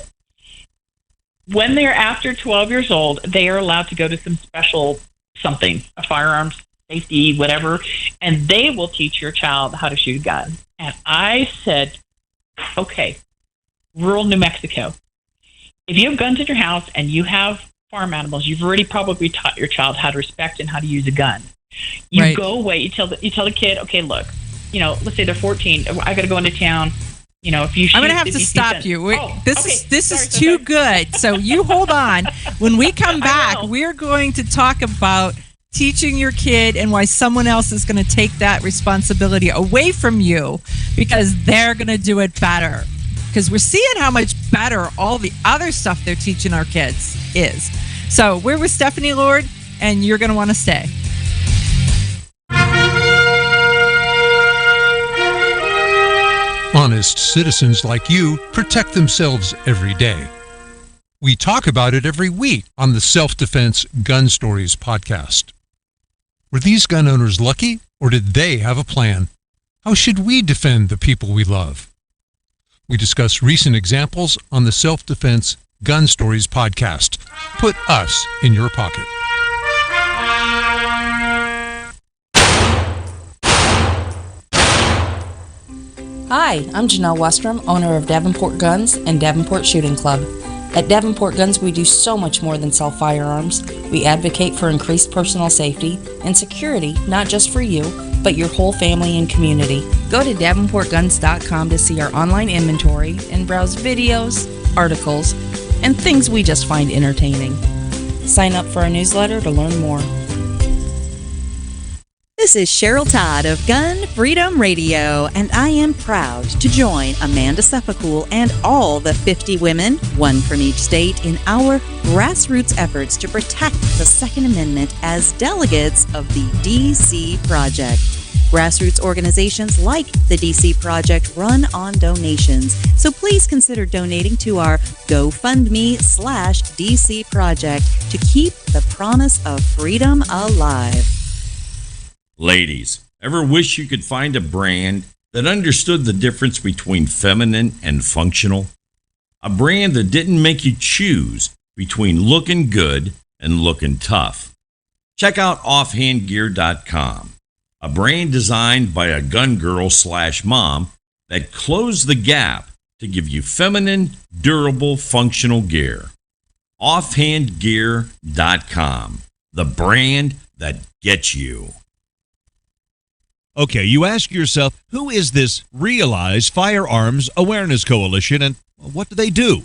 When they're after 12 years old, they are allowed to go to some special something, a firearms safety, whatever, and they will teach your child how to shoot a gun. And I said, okay, rural New Mexico, if you have guns in your house and you have farm animals, you've already probably taught your child how to respect and how to use a gun. You go away, you tell the kid, okay, look, let's say they're 14, I got to go into town. If you shoot, I'm going to have to stop you. This is too good. So you hold on. When we come back, we're going to talk about teaching your kid and why someone else is going to take that responsibility away from you because they're going to do it better. Because we're seeing how much better all the other stuff they're teaching our kids is. So we're with Stefani Lord, and you're going to want to stay. Honest citizens like you protect themselves every day. We talk about it every week on the Self-Defense Gun Stories podcast. Were these gun owners lucky, or did they have a plan? How should we defend the people we love? We discuss recent examples on the Self-Defense Gun Stories podcast. Put us in your pocket. Hi, I'm Janelle Westrom, owner of Davenport Guns and Davenport Shooting Club. At Davenport Guns, we do so much more than sell firearms. We advocate for increased personal safety and security, not just for you, but your whole family and community. Go to davenportguns.com to see our online inventory and browse videos, articles, and things we just find entertaining. Sign up for our newsletter to learn more. This is Cheryl Todd of Gun Freedom Radio, and I am proud to join Amanda Sefcool and all the 50 women, one from each state, in our grassroots efforts to protect the Second Amendment as delegates of the DC Project. Grassroots organizations like the DC Project run on donations, so please consider donating to our GoFundMe/DC Project to keep the promise of freedom alive. Ladies, ever wish you could find a brand that understood the difference between feminine and functional? A brand that didn't make you choose between looking good and looking tough. Check out offhandgear.com, a brand designed by a gun girl/mom that closed the gap to give you feminine, durable, functional gear. Offhandgear.com, the brand that gets you. Okay, you ask yourself, who is this Realize Firearms Awareness Coalition and what do they do?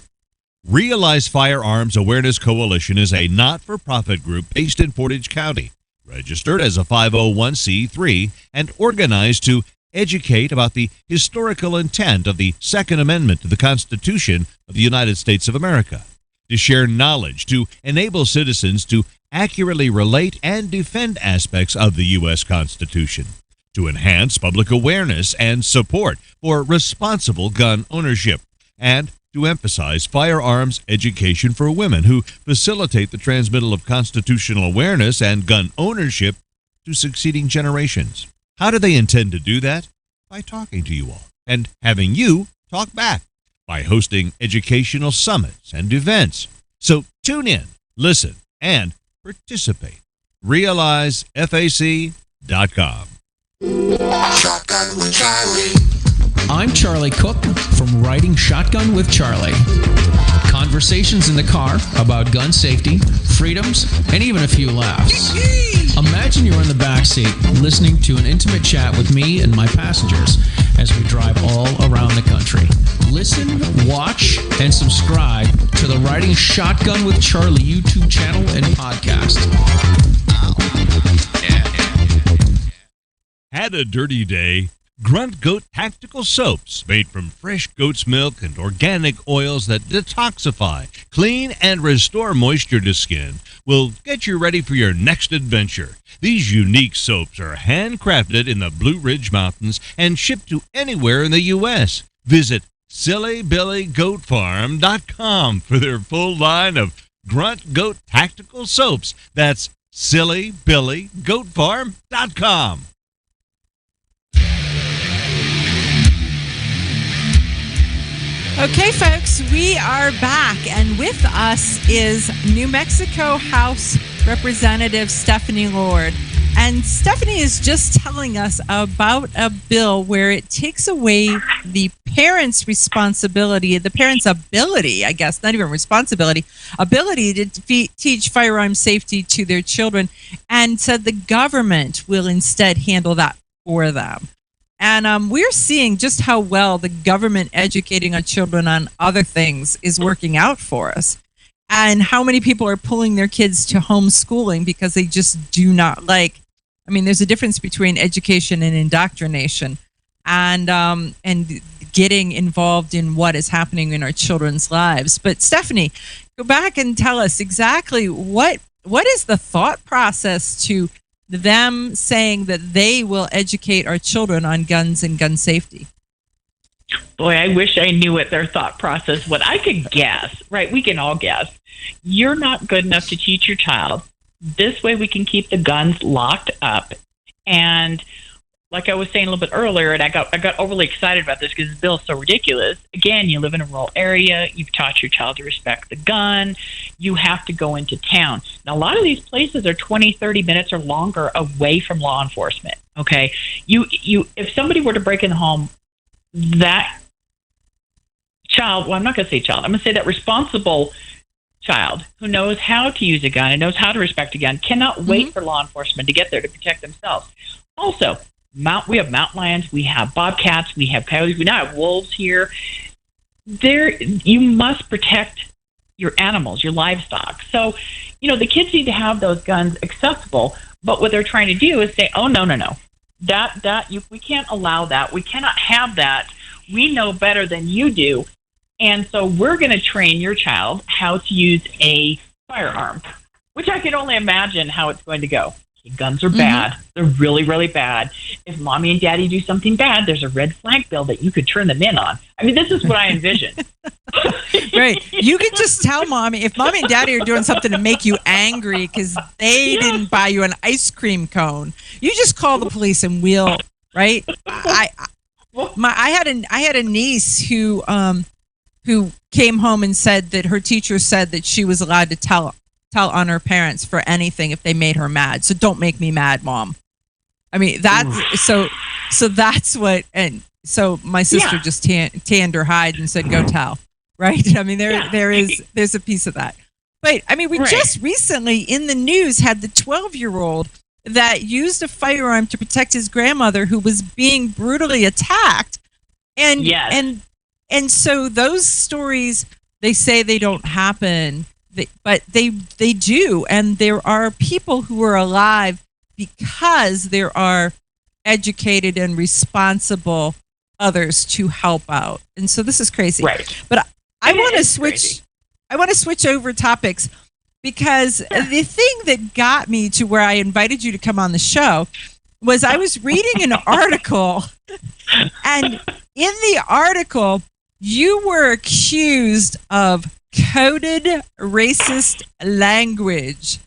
Realize Firearms Awareness Coalition is a not-for-profit group based in Portage County, registered as a 501c3 and organized to educate about the historical intent of the Second Amendment to the Constitution of the United States of America, to share knowledge, to enable citizens to accurately relate and defend aspects of the U.S. Constitution, to enhance public awareness and support for responsible gun ownership, and to emphasize firearms education for women who facilitate the transmittal of constitutional awareness and gun ownership to succeeding generations. How do they intend to do that? By talking to you all and having you talk back, by hosting educational summits and events. So tune in, listen, and participate. RealizeFAC.com. Shotgun with Charlie. I'm Charlie Cook from Riding Shotgun with Charlie. Conversations in the car about gun safety, freedoms, and even a few laughs. Imagine you're in the back seat listening to an intimate chat with me and my passengers as we drive all around the country. Listen, watch, and subscribe to the Riding Shotgun with Charlie YouTube channel and podcast. Had a dirty day? Grunt Goat Tactical Soaps, made from fresh goat's milk and organic oils that detoxify, clean, and restore moisture to skin, will get you ready for your next adventure. These unique soaps are handcrafted in the Blue Ridge Mountains and shipped to anywhere in the U.S. Visit SillyBillyGoatFarm.com for their full line of Grunt Goat Tactical Soaps. That's SillyBillyGoatFarm.com. Okay, folks, we are back, and with us is New Mexico House Representative Stefani Lord. And Stefani is just telling us about a bill where it takes away the parents' responsibility, the parents' ability, I guess, not even responsibility, ability to teach firearm safety to their children, and said the government will instead handle that for them. And we're seeing just how well the government educating our children on other things is working out for us, and how many people are pulling their kids to homeschooling because they just do not like. I mean, there's a difference between education and indoctrination, and getting involved in what is happening in our children's lives. But Stefani, go back and tell us exactly what is the thought process to them saying that they will educate our children on guns and gun safety. Boy, I wish I knew what their thought process was. I could guess, right? We can all guess. You're not good enough to teach your child. This way we can keep the guns locked up. And like I was saying a little bit earlier, and I got overly excited about this because this bill is so ridiculous. Again, you live in a rural area. You've taught your child to respect the gun. You have to go into town. Now, a lot of these places are 20, 30 minutes or longer away from law enforcement. Okay, if somebody were to break in the home, that child, well, I'm not going to say child, I'm going to say that responsible child who knows how to use a gun and knows how to respect a gun cannot wait for law enforcement to get there to protect themselves. Also, we have mountain lions, we have bobcats, we have coyotes, we now have wolves here. You must protect your animals, your livestock. So, the kids need to have those guns accessible, but what they're trying to do is say, oh, no. We can't allow that. We cannot have that. We know better than you do. And so we're going to train your child how to use a firearm, which I can only imagine how it's going to go. Guns are bad. They're really, really bad. If mommy and daddy do something bad, there's a red flag bill that you could turn them in on. I mean, this is what I envision. Right. You can just tell mommy, if mommy and daddy are doing something to make you angry because they didn't buy you an ice cream cone, you just call the police and we'll, right? I had a niece who came home and said that her teacher said that she was allowed to tell on her parents for anything if they made her mad. So don't make me mad, Mom. I mean, that's so that's what, and so my sister just tanned her hide and said, go tell, right? I mean, there's a piece of that. But I mean, we just recently in the news had the 12-year-old that used a firearm to protect his grandmother who was being brutally attacked. And so those stories, they say they don't happen, but they do. And there are people who are alive because there are educated and responsible others to help out. And so this is crazy. Right. But I want to switch. I want to switch over topics because the thing that got me to where I invited you to come on the show was I was reading an article, and in the article, you were accused of coded racist language,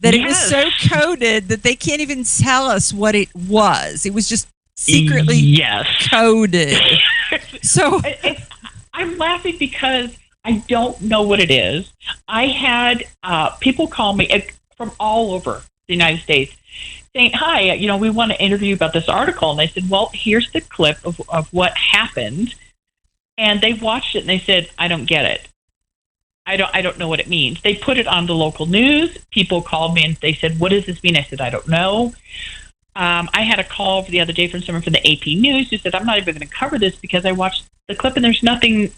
that it was so coded that they can't even tell us what it was. It was just secretly coded. So I'm laughing because I don't know what it is. I had people call me from all over the United States saying, hi, we want to interview you about this article. And I said, well, here's the clip of what happened. And they watched it and they said, I don't get it. I don't know what it means. They put it on the local news. People called me and they said, what does this mean? I said, I don't know. I had a call the other day from someone from the AP News who said, I'm not even going to cover this because I watched the clip and there's nothing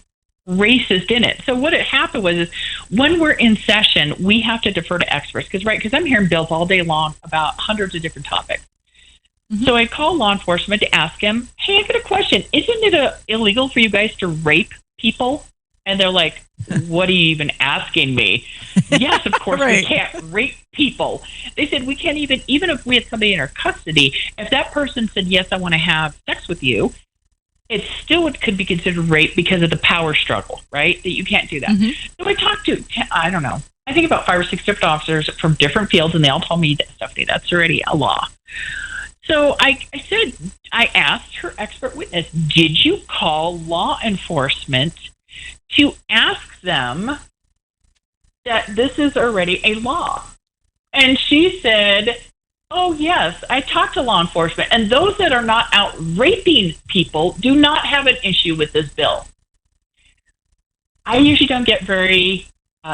racist in it. So what had happened was when we're in session, we have to defer to experts because I'm hearing bills all day long about hundreds of different topics. So I called law enforcement to ask him, hey, I got a question. Isn't it illegal for you guys to rape people? And they're like, what are you even asking me? Yes, of course, we can't rape people. They said we can't even if we had somebody in our custody, if that person said, yes, I want to have sex with you, it still could be considered rape because of the power struggle, right? That you can't do that. So I talked to, I don't know, I think about 5 or 6 different officers from different fields, and they all told me that Stephanie, that's already a law. So I asked her expert witness, did you call law enforcement to ask them that this is already a law? And she said, oh, yes, I talked to law enforcement, and those that are not out raping people do not have an issue with this bill. I usually don't get very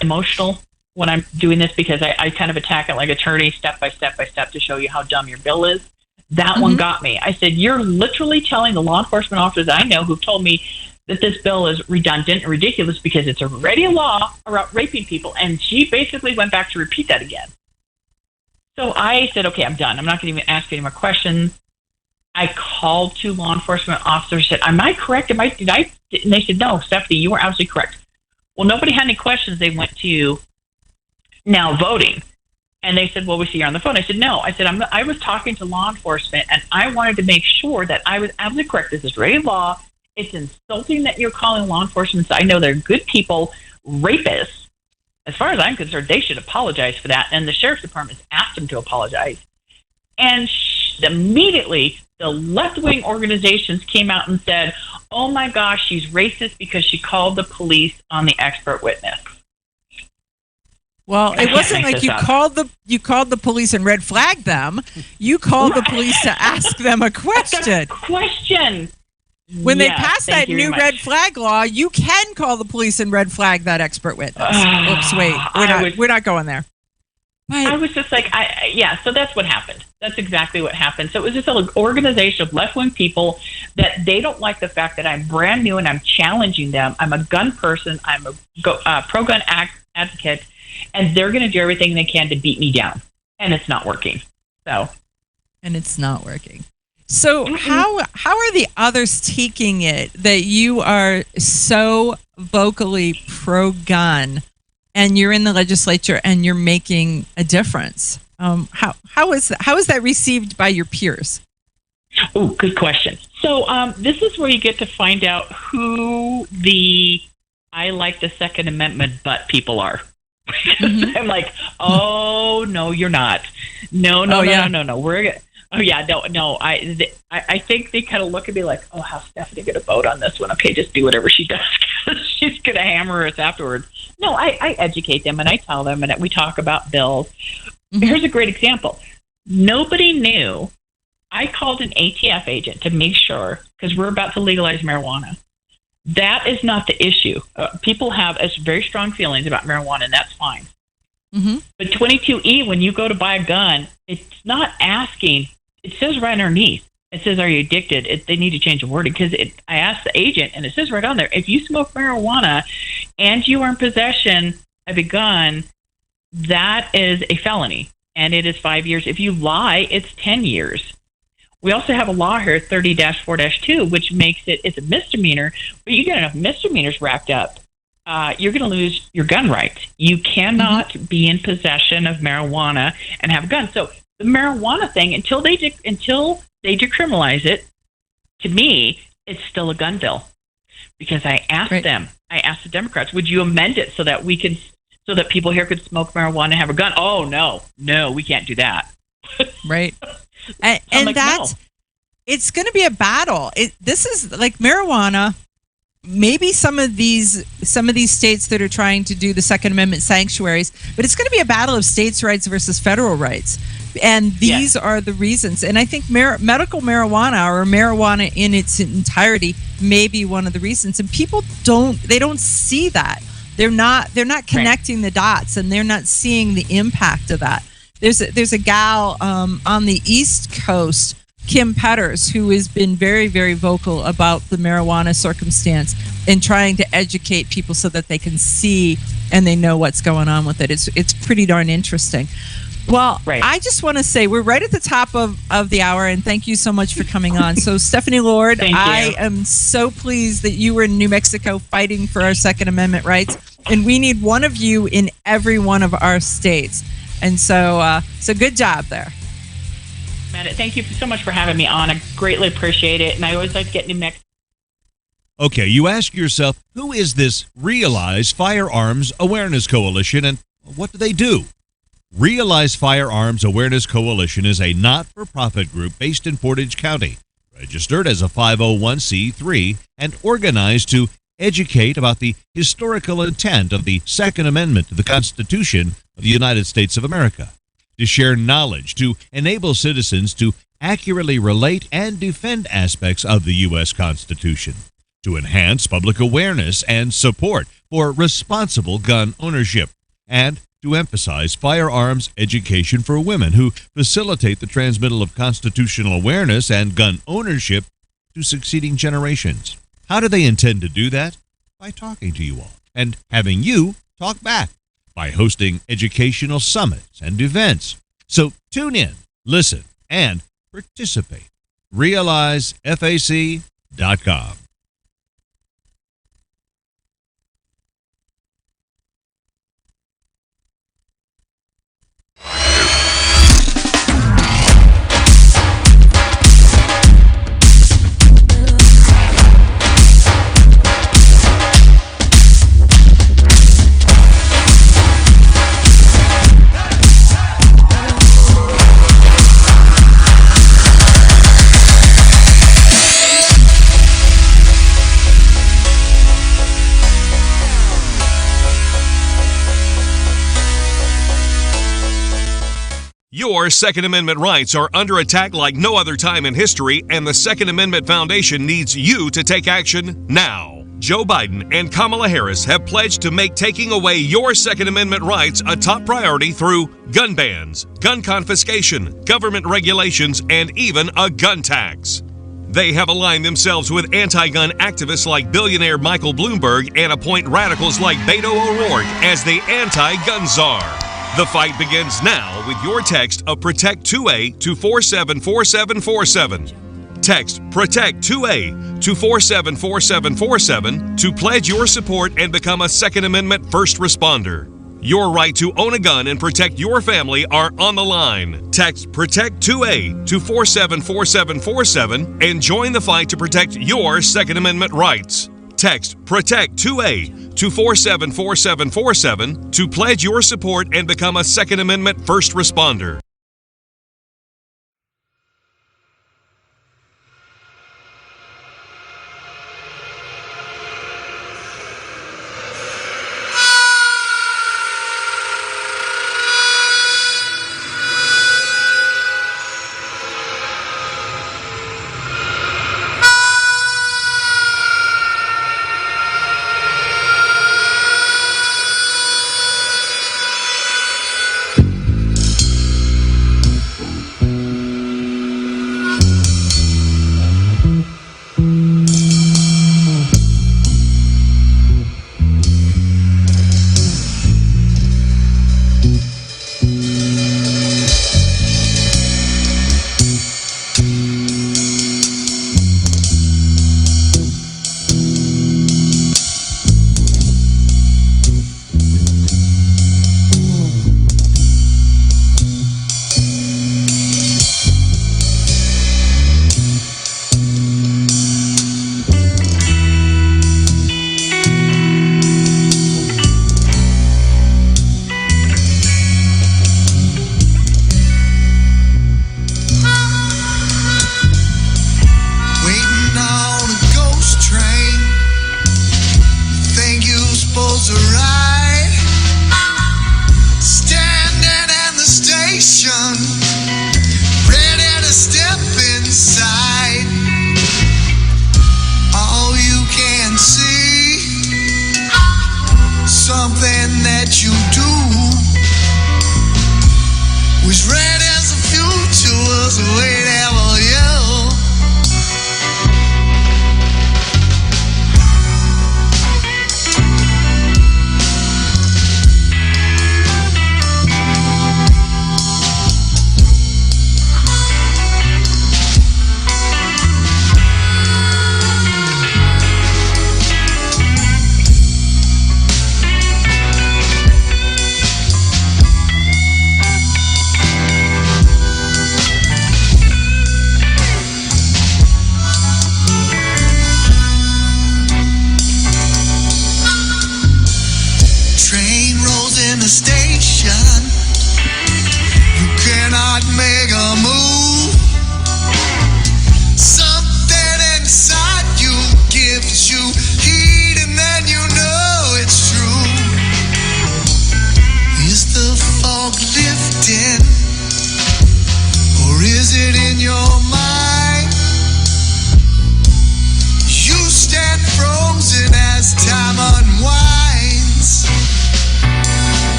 emotional when I'm doing this because I kind of attack it like attorney, step by step to show you how dumb your bill is. That one got me. I said, you're literally telling the law enforcement officers I know who've told me that this bill is redundant and ridiculous because it's already a law about raping people. And she basically went back to repeat that again. So I said, okay, I'm done. I'm not going to even ask any more questions. I called 2 law enforcement officers, said, am I correct? And they said, no, Stephanie, you were absolutely correct. Well, nobody had any questions. They went to now voting. And they said, well, we see you're on the phone. I said, no. I said, I was talking to law enforcement, and I wanted to make sure that I was absolutely correct. This is already law. It's insulting that you're calling law enforcement. So I know they're good people, rapists. As far as I'm concerned, they should apologize for that. And the sheriff's department asked them to apologize. And immediately the left-wing organizations came out and said, oh my gosh, she's racist because she called the police on the expert witness. Well, it wasn't like you called the police and red flagged them. You called the police to ask them a question. Question. When they passed that new red flag law, you can call the police and red flag that expert witness. Oops, wait, we're not going there. I was just like, so that's what happened. That's exactly what happened. So it was just an organization of left-wing people that they don't like the fact that I'm brand new and I'm challenging them. I'm a gun person. I'm a pro-gun advocate, and they're going to do everything they can to beat me down, and it's not working. So how are the others taking it that you are so vocally pro-gun and you're in the legislature and you're making a difference? How is that received by your peers? Oh, good question. So this is where you get to find out who the I like the Second Amendment but people are. Mm-hmm. I'm like, oh no, you're not. No. I think they kind of look at me like, oh, how's Stephanie going to vote on this one? Okay, just do whatever she does because she's going to hammer us afterwards. No, I educate them and I tell them and we talk about bills. Mm-hmm. Here's a great example. Nobody knew. I called an ATF agent to make sure, because we're about to legalize marijuana. That is not the issue. People have very strong feelings about marijuana, and that's fine. Mm-hmm. But 22E, when you go to buy a gun, it's not asking. It says right underneath. It says, "Are you addicted?" They need to change the wording because I asked the agent, and it says right on there, if you smoke marijuana and you are in possession of a gun, that is a felony, and it is 5 years. If you lie, it's 10 years. We also have a law here, 30-4-2, which makes it's a misdemeanor, but you get enough misdemeanors racked up, you're going to lose your gun rights. You cannot be in possession of marijuana and have a gun. So the marijuana thing, until they decriminalize it, to me, it's still a gun bill. Because I asked them, I asked the Democrats, would you amend it so that so that people here could smoke marijuana and have a gun? Oh, no, we can't do that. Right. And like, that's, it's going to be a battle. This is like marijuana. Maybe some of these states that are trying to do the Second Amendment sanctuaries, but it's going to be a battle of states' rights versus federal rights. And these are the reasons. And I think medical marijuana or marijuana in its entirety may be one of the reasons. And people don't see that. They're not connecting the dots, and they're not seeing the impact of that. There's a gal on the East Coast, Kim Petters, who has been very, very vocal about the marijuana circumstance and trying to educate people so that they can see and they know what's going on with it. It's pretty darn interesting. Well, I just want to say we're right at the top of the hour, and thank you so much for coming on. So, Stefani Lord, I am so pleased that you were in New Mexico fighting for our Second Amendment rights, and we need one of you in every one of our states. And so good job there. Matt, thank you so much for having me on. I greatly appreciate it, and I always like to get New Mexico. Okay, you ask yourself, who is this Realize Firearms Awareness Coalition, and what do? Realize Firearms Awareness Coalition is a not-for-profit group based in Portage County, registered as a 501c3, and organized to educate about the historical intent of the Second Amendment to the Constitution of the United States of America, to share knowledge, to enable citizens to accurately relate and defend aspects of the U.S. Constitution, to enhance public awareness and support for responsible gun ownership, and to emphasize firearms education for women who facilitate the transmittal of constitutional awareness and gun ownership to succeeding generations. How do they intend to do that? By talking to you all and having you talk back, by hosting educational summits and events. So tune in, listen, and participate. RealizeFAC.com. Your Second Amendment rights are under attack like no other time in history, and the Second Amendment Foundation needs you to take action now. Joe Biden and Kamala Harris have pledged to make taking away your Second Amendment rights a top priority through gun bans, gun confiscation, government regulations, and even a gun tax. They have aligned themselves with anti-gun activists like billionaire Michael Bloomberg and appoint radicals like Beto O'Rourke as the anti-gun czar. The fight begins now with your text of Protect 2A to 474747. Text Protect 2A to 474747 to pledge your support and become a Second Amendment first responder. Your right to own a gun and protect your family are on the line. Text Protect 2A to 474747 and join the fight to protect your Second Amendment rights. Text Protect 2A to 474747 to pledge your support and become a Second Amendment first responder.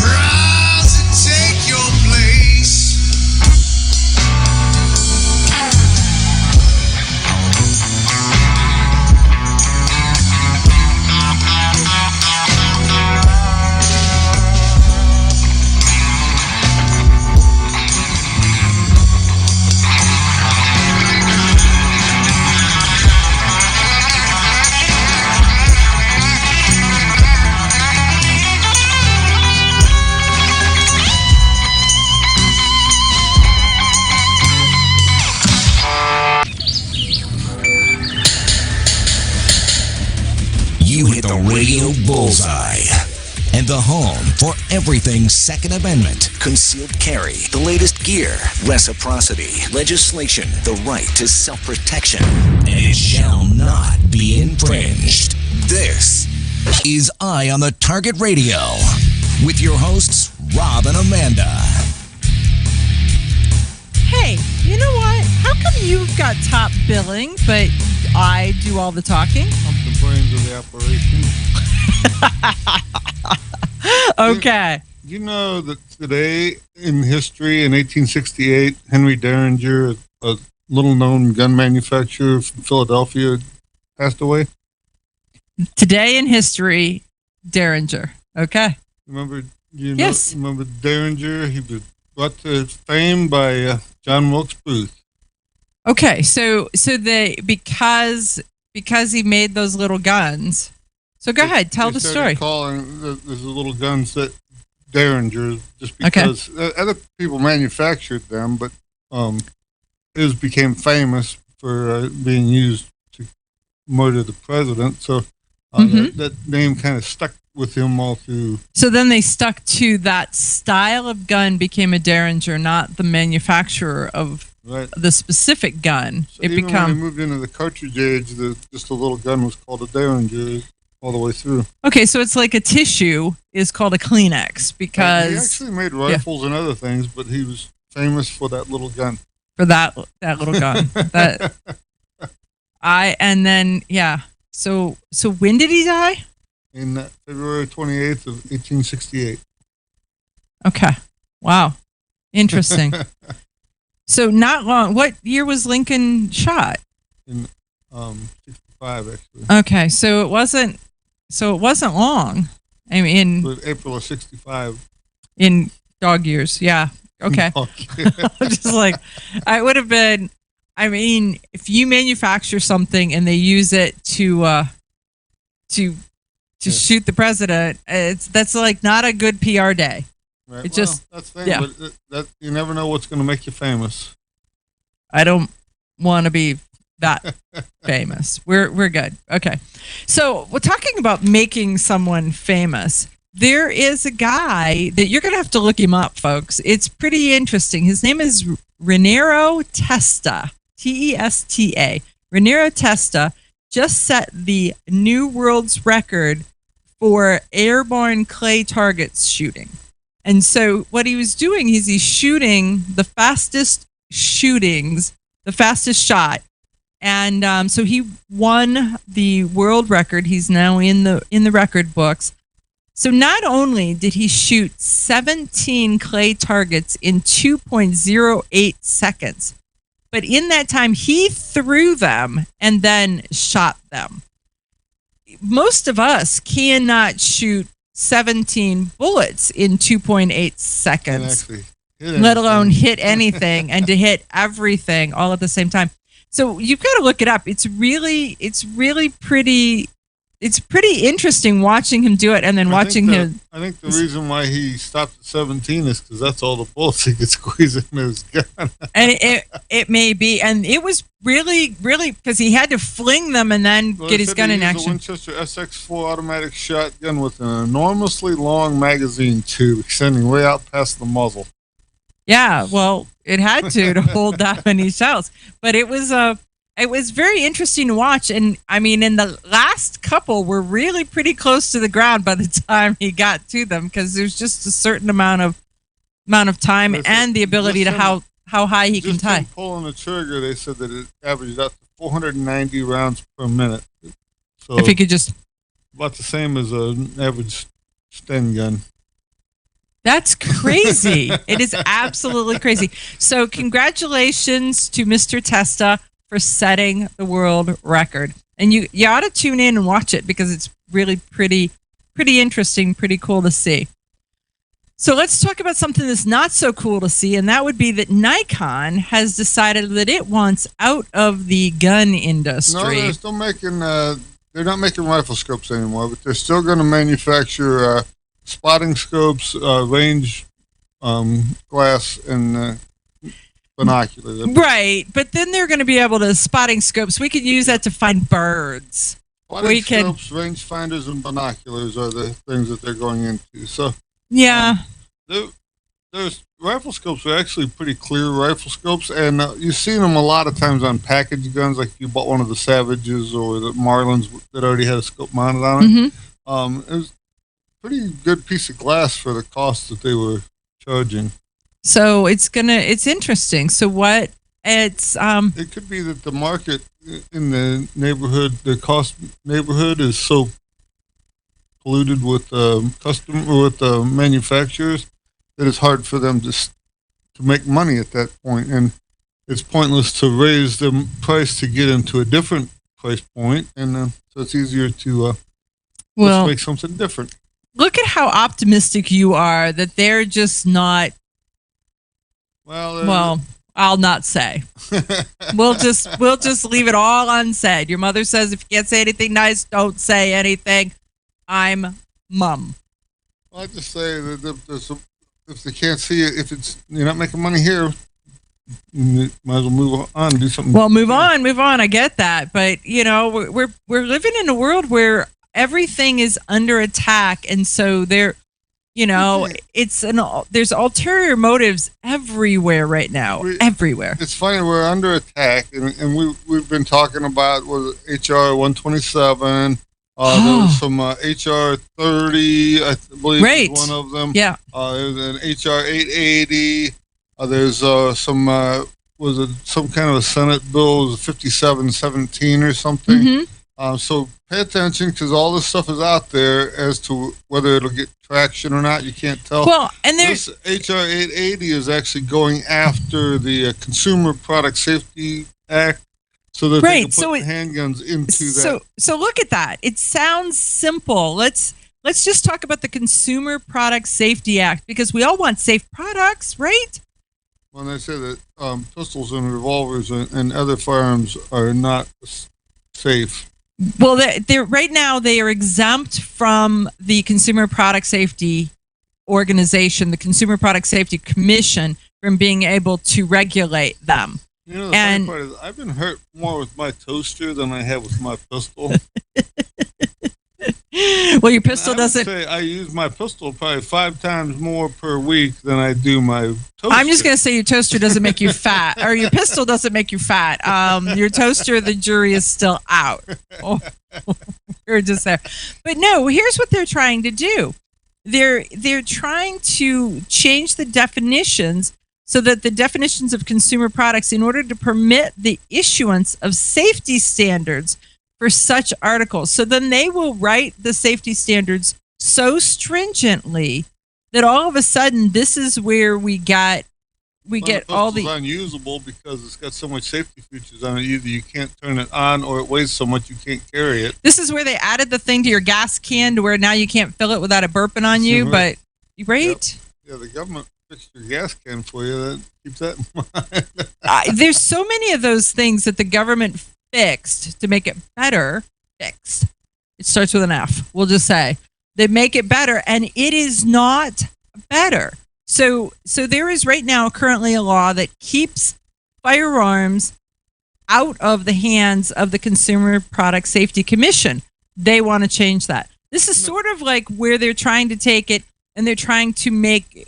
Rise and take your place. Radio Bullseye. And the home for everything Second Amendment, concealed carry, the latest gear, reciprocity, legislation, the right to self-protection, and it shall not be infringed. This is Eye on the Target Radio with your hosts, Rob and Amanda. Hey, you know what? How come you've got top billing, but I do all the talking? I'm the brains of the operation. Okay. You know that today in history, in 1868, Henry Derringer, a little-known gun manufacturer from Philadelphia, passed away? Today in history, Derringer. Okay. Remember Derringer? He was brought to fame by John Wilkes Booth. Okay, so they because he made those little guns. So go ahead, tell the story. Calling those little guns that Derringer just because other people manufactured them, but his became famous for being used to murder the president. So that name kind of stuck with him all through. So then they stuck to that style of gun, became a Derringer, not the manufacturer of the specific gun. So even when they moved into the cartridge age, just a little gun was called a Derringer all the way through. Okay, so it's like a tissue is called a Kleenex because he actually made rifles and other things, but he was famous for that little gun. For that little gun. So when did he die? In February 28th of 1868. Okay. Wow. Interesting. So not long. What year was Lincoln shot? In 65, actually. Okay, so it wasn't long. I mean, April of 65. In dog years, yeah. Okay. Just like I would have been. I mean, if you manufacture something and they use it to shoot the president, that's like not a good PR day. Right. It that's the thing, but that you never know what's going to make you famous. I don't want to be that famous. We're good. Okay. So we're talking about making someone famous. There is a guy that you're going to have to look him up, folks. It's pretty interesting. His name is Raniero Testa, Testa. Raniero Testa just set the new world's record for airborne clay targets shooting. And so what he was doing is he's shooting the fastest shot. And so he won the world record. He's now in the record books. So not only did he shoot 17 clay targets in 2.08 seconds, but in that time he threw them and then shot them. Most of us cannot shoot 17 bullets in 2.8 seconds, let alone hit anything and to hit everything all at the same time. So you've got to look it up. It's really pretty interesting watching him do it and then watching him. I think the reason why he stopped at 17 is because that's all the bullets he could squeeze in his gun. And it may be. And it was really because he had to fling them and then get his gun in action. A Winchester SX4 automatic shotgun with an enormously long magazine tube extending way out past the muzzle. Yeah, well, it had to hold that many shells. But it was very interesting to watch. And I mean, in the last couple were really pretty close to the ground by the time he got to them because there's just a certain amount of time and the ability to how high he can tie. Just pulling the trigger, they said that it averaged out to 490 rounds per minute. So if he could just about the same as an average Sten gun. That's crazy. It is absolutely crazy. So congratulations to Mr. Testa for setting the world record. And you ought to tune in and watch it because it's really pretty interesting, pretty cool to see. So let's talk about something that's not so cool to see, and that would be that Nikon has decided that it wants out of the gun industry. No, they're still making. They're not making rifle scopes anymore, but they're still going to manufacture spotting scopes, range glass, and binoculars. Right, but then they're going to be able to spotting scopes. We could use that to find birds. Body scopes, range finders, and binoculars are the things that they're going into. So yeah, there's rifle scopes are actually pretty clear rifle scopes, and you've seen them a lot of times on package guns, like you bought one of the Savages or the Marlins that already had a scope mounted on it. Mm-hmm. It was a pretty good piece of glass for the cost that they were charging. So it's interesting. So what it's it could be that the market in the neighborhood, the cost neighborhood, is so polluted with manufacturers that it's hard for them to make money at that point, and it's pointless to raise the price to get into a different price point, and so it's easier to let's make something different. Look at how optimistic you are that they're just not. Well, I'll not say. We'll just leave it all unsaid. Your mother says if you can't say anything nice, don't say anything. I'm mum. Well, I just say that if they can't see it, if you're not making money here, you might as well move on and do something. Well, move on. I get that, but we're living in a world where everything is under attack, and so there's ulterior motives everywhere right now. Everywhere. It's funny, we're under attack, and we've been talking about HR 127. There was some HR 30, I believe, was one of them. Yeah. There's an HR 880. There's some kind of a Senate bill, 5717 or something. Mm-hmm. So pay attention, because all this stuff is out there as to whether it'll get traction or not. You can't tell. Well, and this HR 880 is actually going after the Consumer Product Safety Act, so that they can put handguns into that. So look at that. It sounds simple. Let's just talk about the Consumer Product Safety Act, because we all want safe products, right? When they say that pistols and revolvers and other firearms are not safe. Well, they're right now they are exempt from the Consumer Product Safety Organization, the Consumer Product Safety Commission, from being able to regulate them. The funny part is I've been hurt more with my toaster than I have with my pistol. Well, your pistol doesn't. I use my pistol probably 5 times more per week than I do my toaster. I'm just going to say your toaster doesn't make you fat, or your pistol doesn't make you fat. Your toaster, the jury is still out. Oh, we're just there. But no, here's what they're trying to do. They're trying to change the definitions so that the definitions of consumer products, in order to permit the issuance of safety standards for such articles. So then they will write the safety standards so stringently that all of a sudden this is where we get all the unusable, because it's got so much safety features on it. Either you can't turn it on, or it weighs so much you can't carry it. This is where they added the thing to your gas can to where now you can't fill it without it burping on you. But right? Yeah, the government fixed your gas can for you. That keeps that in mind. There's so many of those things that the government fixed to make it better. Fixed. It starts with an F. We'll just say they make it better, and it is not better. So there is right now currently a law that keeps firearms out of the hands of the Consumer Product Safety Commission. They want to change that. This is sort of like where they're trying to take it, and they're trying to make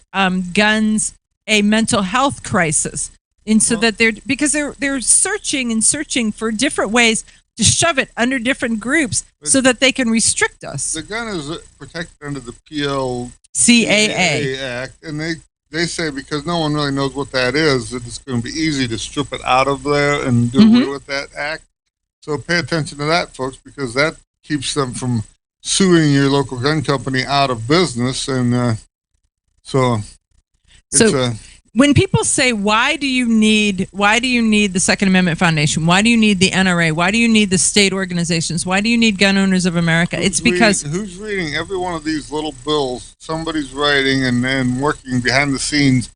guns a mental health crisis. And so that they're searching for different ways to shove it under different groups so that they can restrict us. The gun is protected under the PLCAA Act, and they say, because no one really knows what that is, that it's going to be easy to strip it out of there and do away with that act. So pay attention to that, folks, because that keeps them from suing your local gun company out of business, and so when people say, why do you need the Second Amendment Foundation? Why do you need the NRA? Why do you need the state organizations? Why do you need Gun Owners of America? It's because who's reading every one of these little bills? Somebody's writing and then working behind the scenes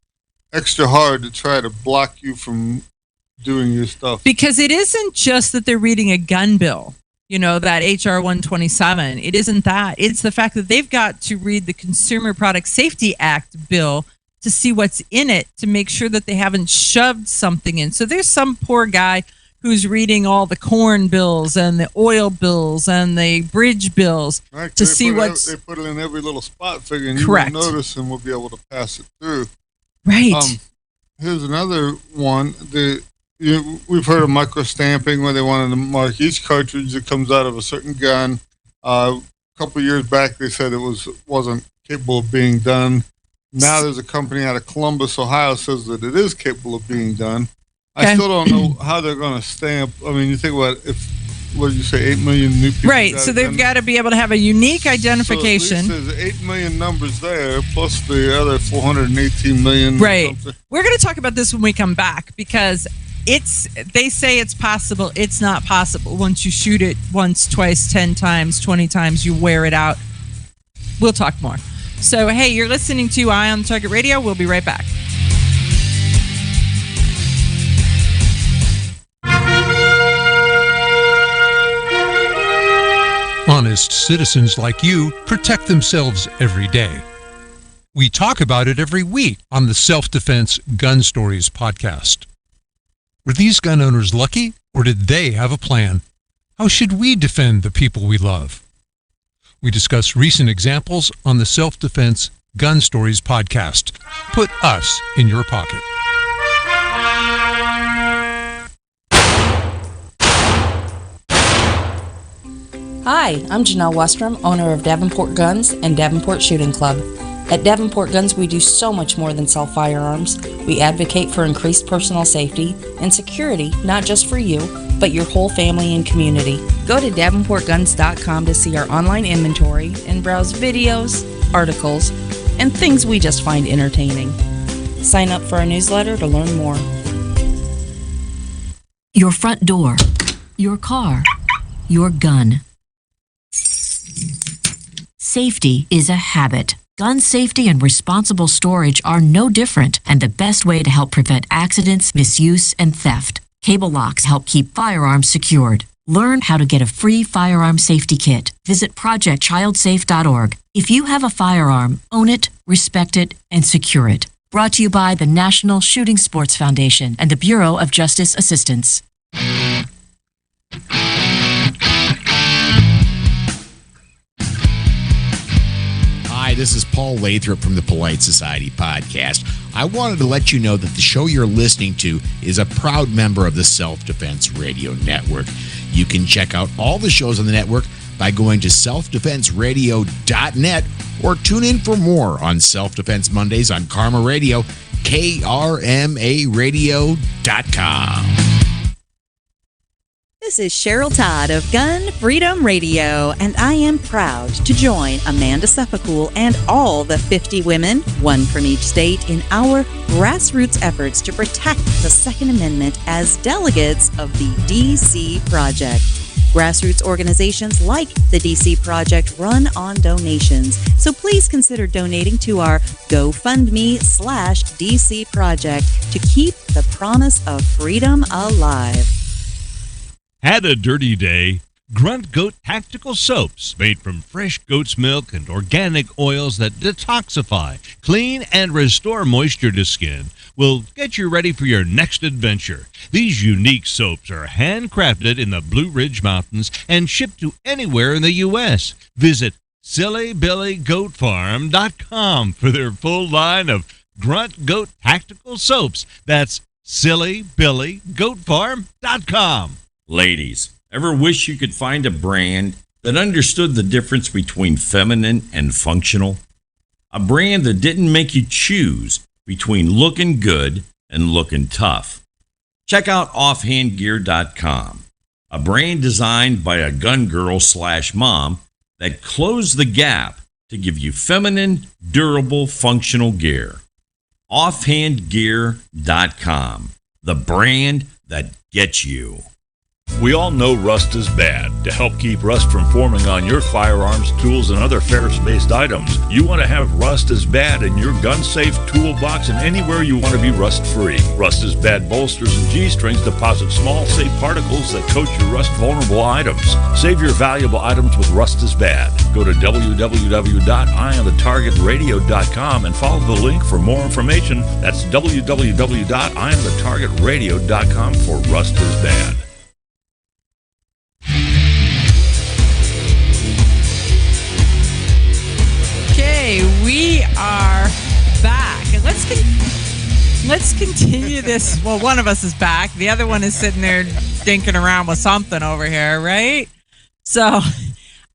extra hard to try to block you from doing your stuff. Because it isn't just that they're reading a gun bill, that HR 127. It isn't that. It's the fact that they've got to read the Consumer Product Safety Act bill to see what's in it, to make sure that they haven't shoved something in. So there's some poor guy who's reading all the corn bills and the oil bills and the bridge bills Right, to they see put it- what's they put it in every little spot figure, and Correct. you won't notice, and we'll be able to pass it through. right. Here's another one. We've heard of micro stamping, where they wanted to mark each cartridge that comes out of a certain gun. A couple years back, they said it wasn't capable of being done. Now there's a company out of Columbus, Ohio, says that it is capable of being done. Okay. I still don't know how they're going to stamp. I mean, you think about what did you say, 8 million new people? Right, so they've got to be able to have a unique identification. So at least there's 8 million numbers there, plus the other 418 million. Right. We're going to talk about this when we come back, because they say it's possible. It's not possible. Once you shoot it once, twice, 10 times, 20 times, you wear it out. We'll talk more. So, hey, you're listening to Eye on Target Radio. We'll be right back. Honest citizens like you protect themselves every day. We talk about it every week on the Self-Defense Gun Stories podcast. Were these gun owners lucky, or did they have a plan? How should we defend the people we love? We discuss recent examples on the Self-Defense Gun Stories podcast. Put us in your pocket. Hi, I'm Janelle Westrom, owner of Davenport Guns and Davenport Shooting Club. At Davenport Guns, we do so much more than sell firearms. We advocate for increased personal safety and security, not just for you, but your whole family and community. Go to davenportguns.com to see our online inventory and browse videos, articles, and things we just find entertaining. Sign up for our newsletter to learn more. Your front door, your car, your gun. Safety is a habit. Gun safety and responsible storage are no different, and the best way to help prevent accidents, misuse, and theft. Cable locks help keep firearms secured. Learn how to get a free firearm safety kit. Visit projectchildsafe.org. If you have a firearm, own it, respect it, and secure it. Brought to you by the National Shooting Sports Foundation and the Bureau of Justice Assistance. Hi, this is Paul Lathrop from the Polite Society podcast. I wanted to let you know that the show you're listening to is a proud member of the Self-Defense Radio Network. You can check out all the shows on the network by going to selfdefenseradio.net or tune in for more on Self-Defense Mondays on Karma Radio, krmaradio.com. This is Cheryl Todd of Gun Freedom Radio, and I am proud to join Amanda Suffolk and all the 50 women, one from each state, in our grassroots efforts to protect the Second Amendment as delegates of the DC Project. Grassroots organizations like the DC Project run on donations, so please consider donating to our GoFundMe/DC Project to keep the promise of freedom alive. Had a dirty day? Grunt Goat Tactical Soaps, made from fresh goat's milk and organic oils that detoxify, clean, and restore moisture to skin, will get you ready for your next adventure. These unique soaps are handcrafted in the Blue Ridge Mountains and shipped to anywhere in the U.S. Visit SillyBillyGoatFarm.com for their full line of Grunt Goat Tactical Soaps. That's SillyBillyGoatFarm.com. Ladies, ever wish you could find a brand that understood the difference between feminine and functional? A brand that didn't make you choose between looking good and looking tough. Check out offhandgear.com, a brand designed by a gun girl / mom that closed the gap to give you feminine, durable, functional gear. Offhandgear.com, the brand that gets you. We all know rust is bad. To help keep rust from forming on your firearms, tools, and other ferrous-based items, you want to have Rust is Bad in your gun-safe toolbox and anywhere you want to be rust-free. Rust is Bad bolsters and G-strings deposit small, safe particles that coat your rust-vulnerable items. Save your valuable items with Rust is Bad. Go to www.eyeonthetargetradio.com and follow the link for more information. That's www.eyeonthetargetradio.com for Rust is Bad. this. Well, one of us is back. The other one is sitting there dinking around with something over here, right? So,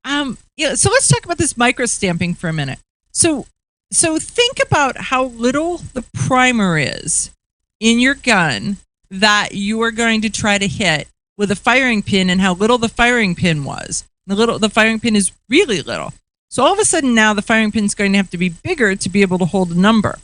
so let's talk about this microstamping for a minute. So think about how little the primer is in your gun that you are going to try to hit with a firing pin, and how little the firing pin was. The firing pin is really little. So all of a sudden now the firing pin is going to have to be bigger to be able to hold a number.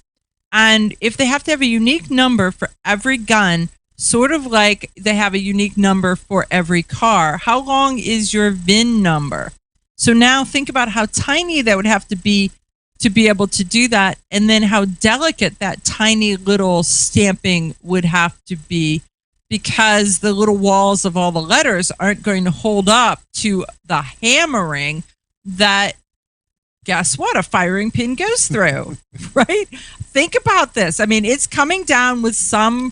And if they have to have a unique number for every gun, sort of like they have a unique number for every car, how long is your VIN number? So now think about how tiny that would have to be able to do that, and then how delicate that tiny little stamping would have to be, because the little walls of all the letters aren't going to hold up to the hammering that, guess what, a firing pin goes through, right? Think about this. I mean, it's coming down with some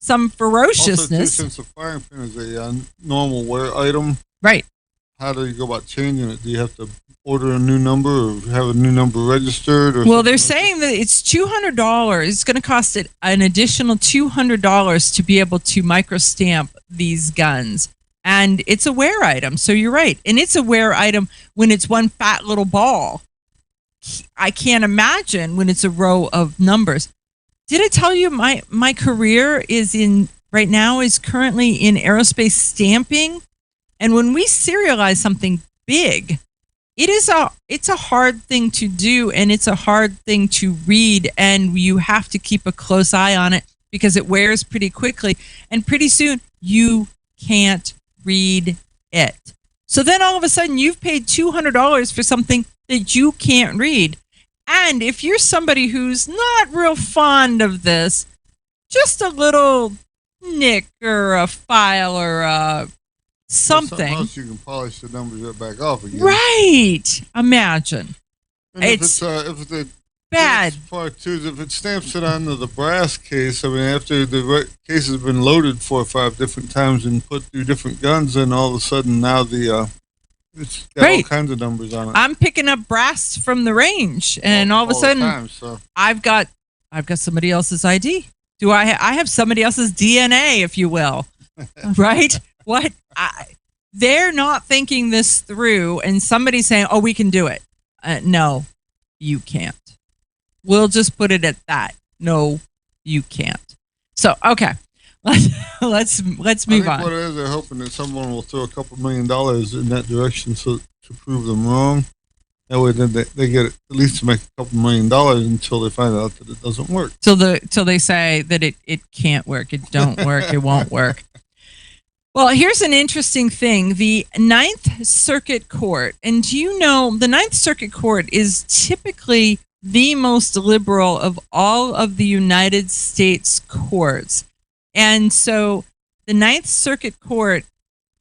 ferociousness. Also, too, since the firing pin is a normal wear item, right? How do you go about changing it? Do you have to order a new number or have a new number registered? Well, they're saying that it's $200. It's going to cost it an additional $200 to be able to microstamp these guns. And it's a wear item. So you're right. And it's a wear item when it's one fat little ball. I can't imagine when it's a row of numbers. Did I tell you my career right now is currently in aerospace stamping? And when we serialize something big, it's a hard thing to do, and it's a hard thing to read, and you have to keep a close eye on it because it wears pretty quickly, and pretty soon you can't read it. So then all of a sudden you've paid $200 for something that you can't read. And if you're somebody who's not real fond of this, just a little nick or a file or something else, you can polish the numbers right back off again. Right. Imagine. And if it's bad. Part two is if it stamps it onto the brass case, I mean, after the case has been loaded 4 or 5 different times and put through different guns, and all of a sudden now it's got all kinds of numbers on it. I'm picking up brass from the range, and all of a sudden I've got somebody else's ID. I have somebody else's DNA, if you will. Right? What? They're not thinking this through, and somebody's saying, "Oh, we can do it." No, you can't. We'll just put it at that. No, you can't. So, okay, let's move on. What it is, they're hoping that someone will throw a couple $1 million in that direction to prove them wrong. That way, then they get at least to make a couple $1 million until they find out that it doesn't work. Till they say that it can't work, it don't work, it won't work. Well, here's an interesting thing. The Ninth Circuit Court, and do you know the Ninth Circuit Court is typically the most liberal of all of the United States courts. And so the Ninth Circuit Court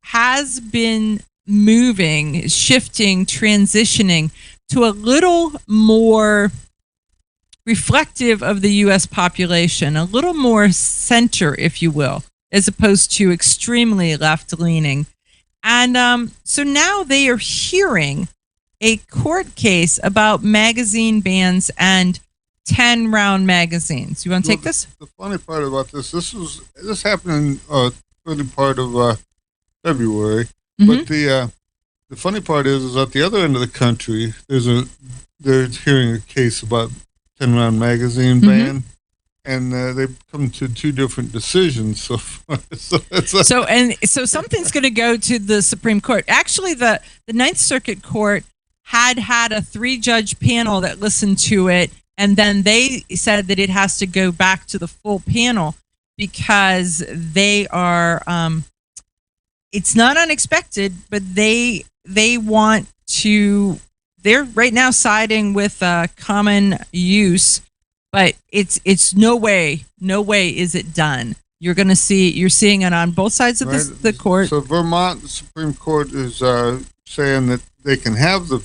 has been shifting, transitioning to a little more reflective of the U.S. population, a little more center, if you will, as opposed to extremely left-leaning. And so now they are hearing a court case about magazine bans and 10-round magazines. You want to take this? The funny part about this happened in early part of February. Mm-hmm. But the funny part is at the other end of the country, they're hearing a case about 10-round magazine ban. And they've come to 2 different decisions so far. So something's going to go to the Supreme Court. Actually, the Ninth Circuit Court had a 3-judge panel that listened to it, and then they said that it has to go back to the full panel because they are. It's not unexpected, but they want to. They're right now siding with common use. But it's no way is it done. You're seeing it on both sides of the court. So Vermont Supreme Court is saying that they can have the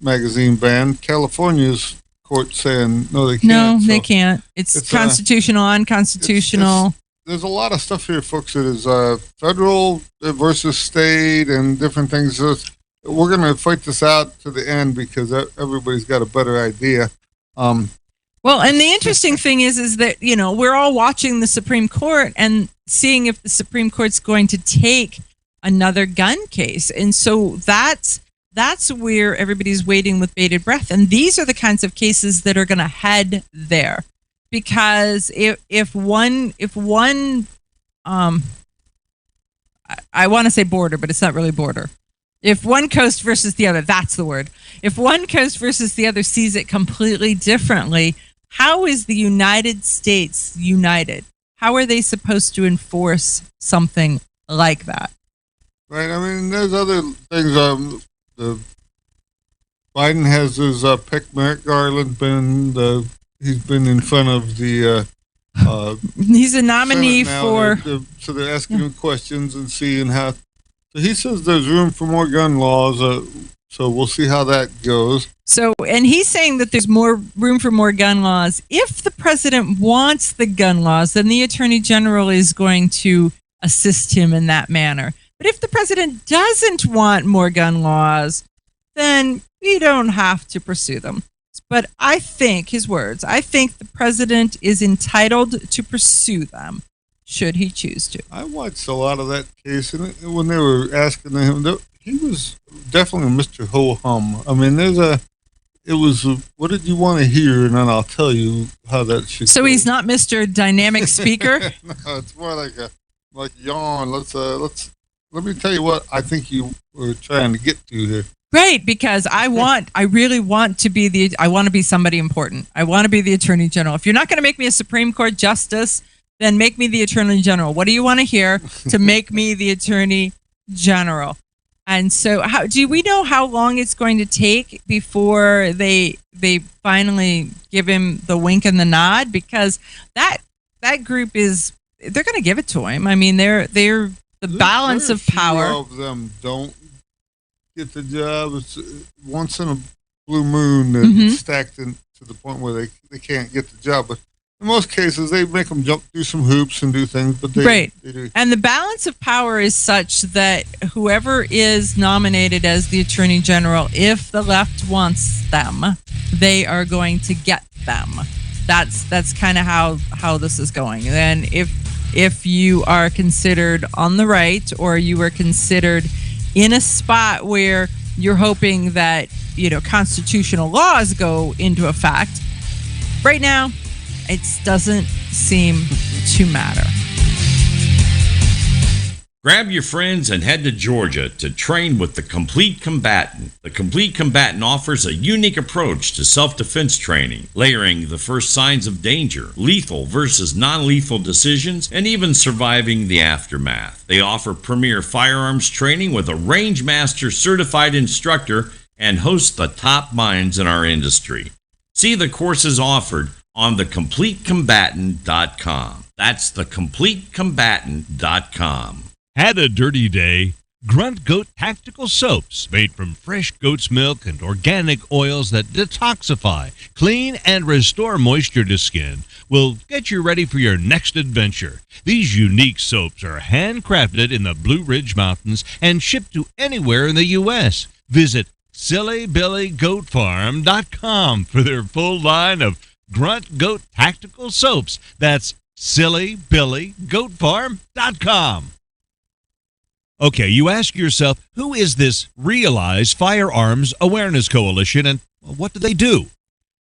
magazine ban. California's court saying no, they can't. No, they can't. It's constitutional, unconstitutional. There's a lot of stuff here, folks. It is federal versus state and different things. So we're going to fight this out to the end because everybody's got a better idea. Well, and the interesting thing is that, we're all watching the Supreme Court and seeing if the Supreme Court's going to take another gun case. And so that's where everybody's waiting with bated breath. And these are the kinds of cases that are going to head there. Because if one I want to say border, but it's not really border. If one coast versus the other, that's the word. If one coast versus the other sees it completely differently, how is the United States united? How are they supposed to enforce something like that? Right. I mean, there's other things. The Biden has his pick. Merrick Garland he's been in front of the. He's a nominee for. So they're asking him questions and seeing how. So he says there's room for more gun laws. So we'll see how that goes. So, and he's saying that there's more room for more gun laws. If the president wants the gun laws, then the attorney general is going to assist him in that manner. But if the president doesn't want more gun laws, then we don't have to pursue them. But I think, his words, I think the president is entitled to pursue them, should he choose to. I watched a lot of that case, and when they were asking him, he was definitely Mr. Ho-hum. I mean, what did you want to hear, and then I'll tell you how that should So go. he's not Mr. Dynamic Speaker? No, it's more like yawn. Let me tell you what I think you were trying to get to here. Great, because I really want to be I want to be somebody important. I want to be the Attorney General. If you're not going to make me a Supreme Court justice, then make me the Attorney General. What do you want to hear to make me the Attorney General? And so, do we know how long it's going to take before they finally give him the wink and the nod? Because that group they're going to give it to him. I mean, they're the balance of power. Few of them don't get the job. It's once in a blue moon that it's stacked to the point where they can't get the job. But in most cases, they make them jump through some hoops and do things. But they do. And the balance of power is such that whoever is nominated as the Attorney General, if the left wants them, they are going to get them. That's kind of how this is going. And if you are considered on the right, or you are considered in a spot where you're hoping that constitutional laws go into effect, right now it doesn't seem to matter. Grab your friends and head to Georgia to train with the Complete Combatant. The Complete Combatant offers a unique approach to self-defense training, layering the first signs of danger, lethal versus non-lethal decisions, and even surviving the aftermath. They offer premier firearms training with a range master certified instructor and host the top minds in our industry. See the courses offered on thecompletecombatant.com. That's thecompletecombatant.com. Had a dirty day? Grunt Goat Tactical Soaps, made from fresh goat's milk and organic oils that detoxify, clean, and restore moisture to skin, will get you ready for your next adventure. These unique soaps are handcrafted in the Blue Ridge Mountains and shipped to anywhere in the U.S. Visit SillyBillyGoatFarm.com for their full line of Grunt Goat Tactical Soaps. That's SillyBillyGoatFarm.com. Okay, you ask yourself, who is this Realize Firearms Awareness Coalition, and what do they do?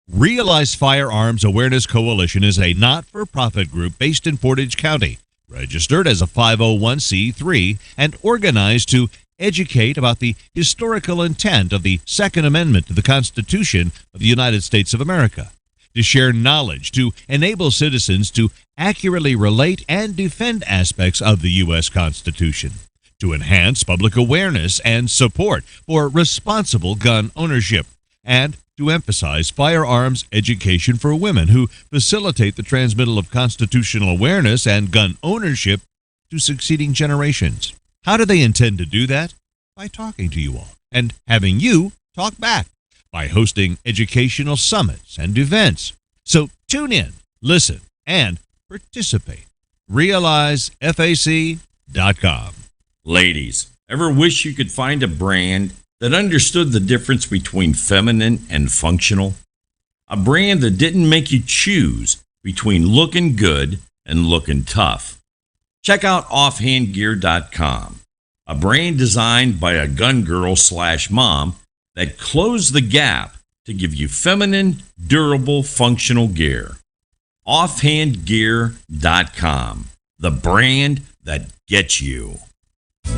Realize Firearms Awareness Coalition is a not-for-profit group based in Portage County, registered as a 501c3, and organized to educate about the historical intent of the Second Amendment to the Constitution of the United States of America, to share knowledge, to enable citizens to accurately relate and defend aspects of the U.S. Constitution, to enhance public awareness and support for responsible gun ownership, and to emphasize firearms education for women who facilitate the transmittal of constitutional awareness and gun ownership to succeeding generations. How do they intend to do that? By talking to you all and having you talk back, by hosting educational summits and events. So tune in, listen, and participate. RealizeFAC.com. Ladies, ever wish you could find a brand that understood the difference between feminine and functional? A brand that didn't make you choose between looking good and looking tough. Check out offhandgear.com, a brand designed by a gun girl / mom that closed the gap to give you feminine, durable, functional gear. Offhandgear.com, the brand that gets you.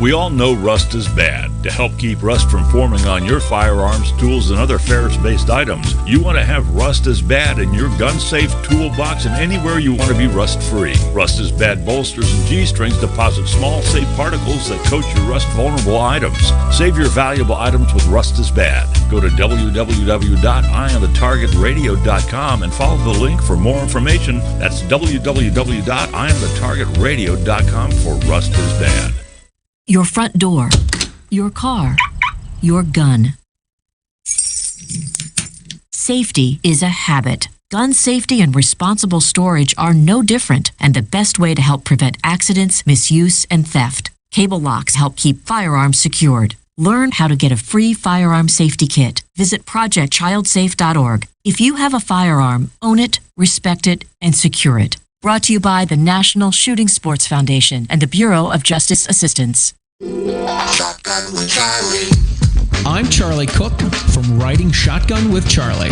We all know rust is bad. To help keep rust from forming on your firearms, tools, and other ferrous-based items, you want to have Rust is Bad in your gun-safe toolbox and anywhere you want to be rust-free. Rust is Bad bolsters and G-strings deposit small, safe particles that coat your rust-vulnerable items. Save your valuable items with Rust is Bad. Go to www.eyeonthetargetradio.com and follow the link for more information. That's www.eyeonthetargetradio.com for Rust is Bad. Your front door, your car, your gun. Safety is a habit. Gun safety and responsible storage are no different, and the best way to help prevent accidents, misuse, and theft. Cable locks help keep firearms secured. Learn how to get a free firearm safety kit. Visit projectchildsafe.org. If you have a firearm, own it, respect it, and secure it. Brought to you by the National Shooting Sports Foundation and the Bureau of Justice Assistance. Shotgun with Charlie. I'm Charlie Cook from Riding Shotgun with Charlie.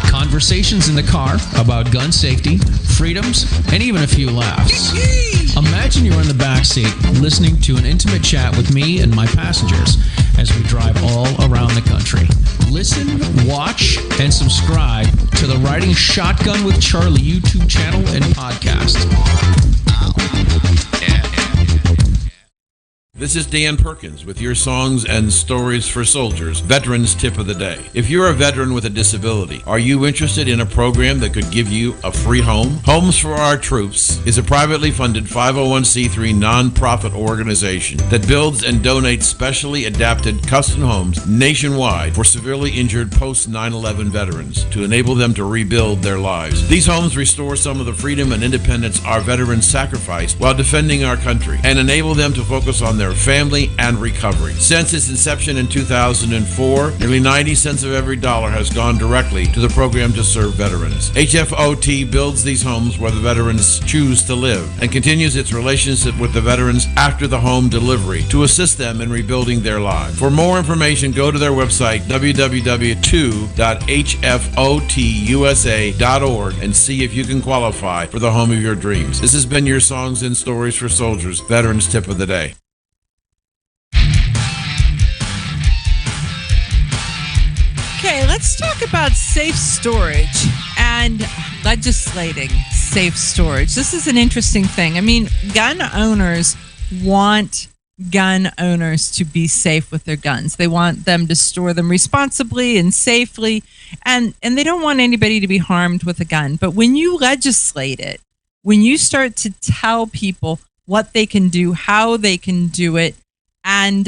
Conversations in the car about gun safety, freedoms, and even a few laughs. Imagine you're in the back seat listening to an intimate chat with me and my passengers as we drive all around the country. Listen, watch, and subscribe to the Riding Shotgun with Charlie YouTube channel and podcast. This is Dan Perkins with your songs and stories for soldiers, Veterans Tip of the Day. If you're a veteran with a disability, are you interested in a program that could give you a free home? Homes for Our Troops is a privately funded 501c3 nonprofit organization that builds and donates specially adapted custom homes nationwide for severely injured post 9/11 veterans to enable them to rebuild their lives. These homes restore some of the freedom and independence our veterans sacrificed while defending our country and enable them to focus on their family and recovery. Since its inception in 2004, nearly 90 cents of every dollar has gone directly to the program to serve veterans. HFOT builds these homes where the veterans choose to live and continues its relationship with the veterans after the home delivery to assist them in rebuilding their lives. For more information, go to their website, www.hfotusa.org, and see if you can qualify for the home of your dreams. This has been your Songs and Stories for Soldiers, Veterans Tip of the Day. Okay, let's talk about safe storage and legislating safe storage. This is an interesting thing. I mean, gun owners want gun owners to be safe with their guns. They want them to store them responsibly and safely, and they don't want anybody to be harmed with a gun. But when you legislate it, when you start to tell people what they can do, how they can do it, and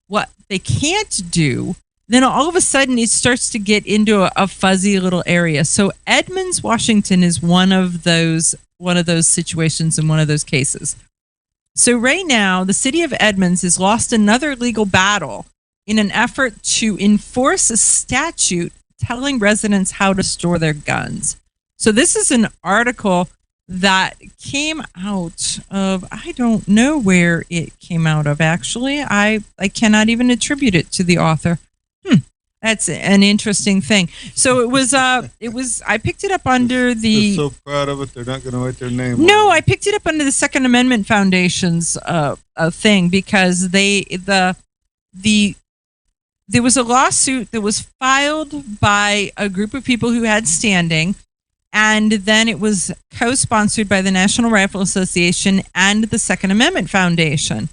what they can't do, then all of a sudden it starts to get into a fuzzy little area. So Edmonds, Washington is one of those situations and one of those cases. So right now, the city of Edmonds has lost another legal battle in an effort to enforce a statute telling residents how to store their guns. So this is an article that came out of, I don't know where it came out of, actually. I cannot even attribute it to the author. That's an interesting thing. So it was I picked it up under the... They're so proud of it, they're not going to write their name. No, I picked it up under the Second Amendment Foundation's thing, because there was a lawsuit that was filed by a group of people who had standing, and then it was co-sponsored by the National Rifle Association and the Second Amendment Foundation.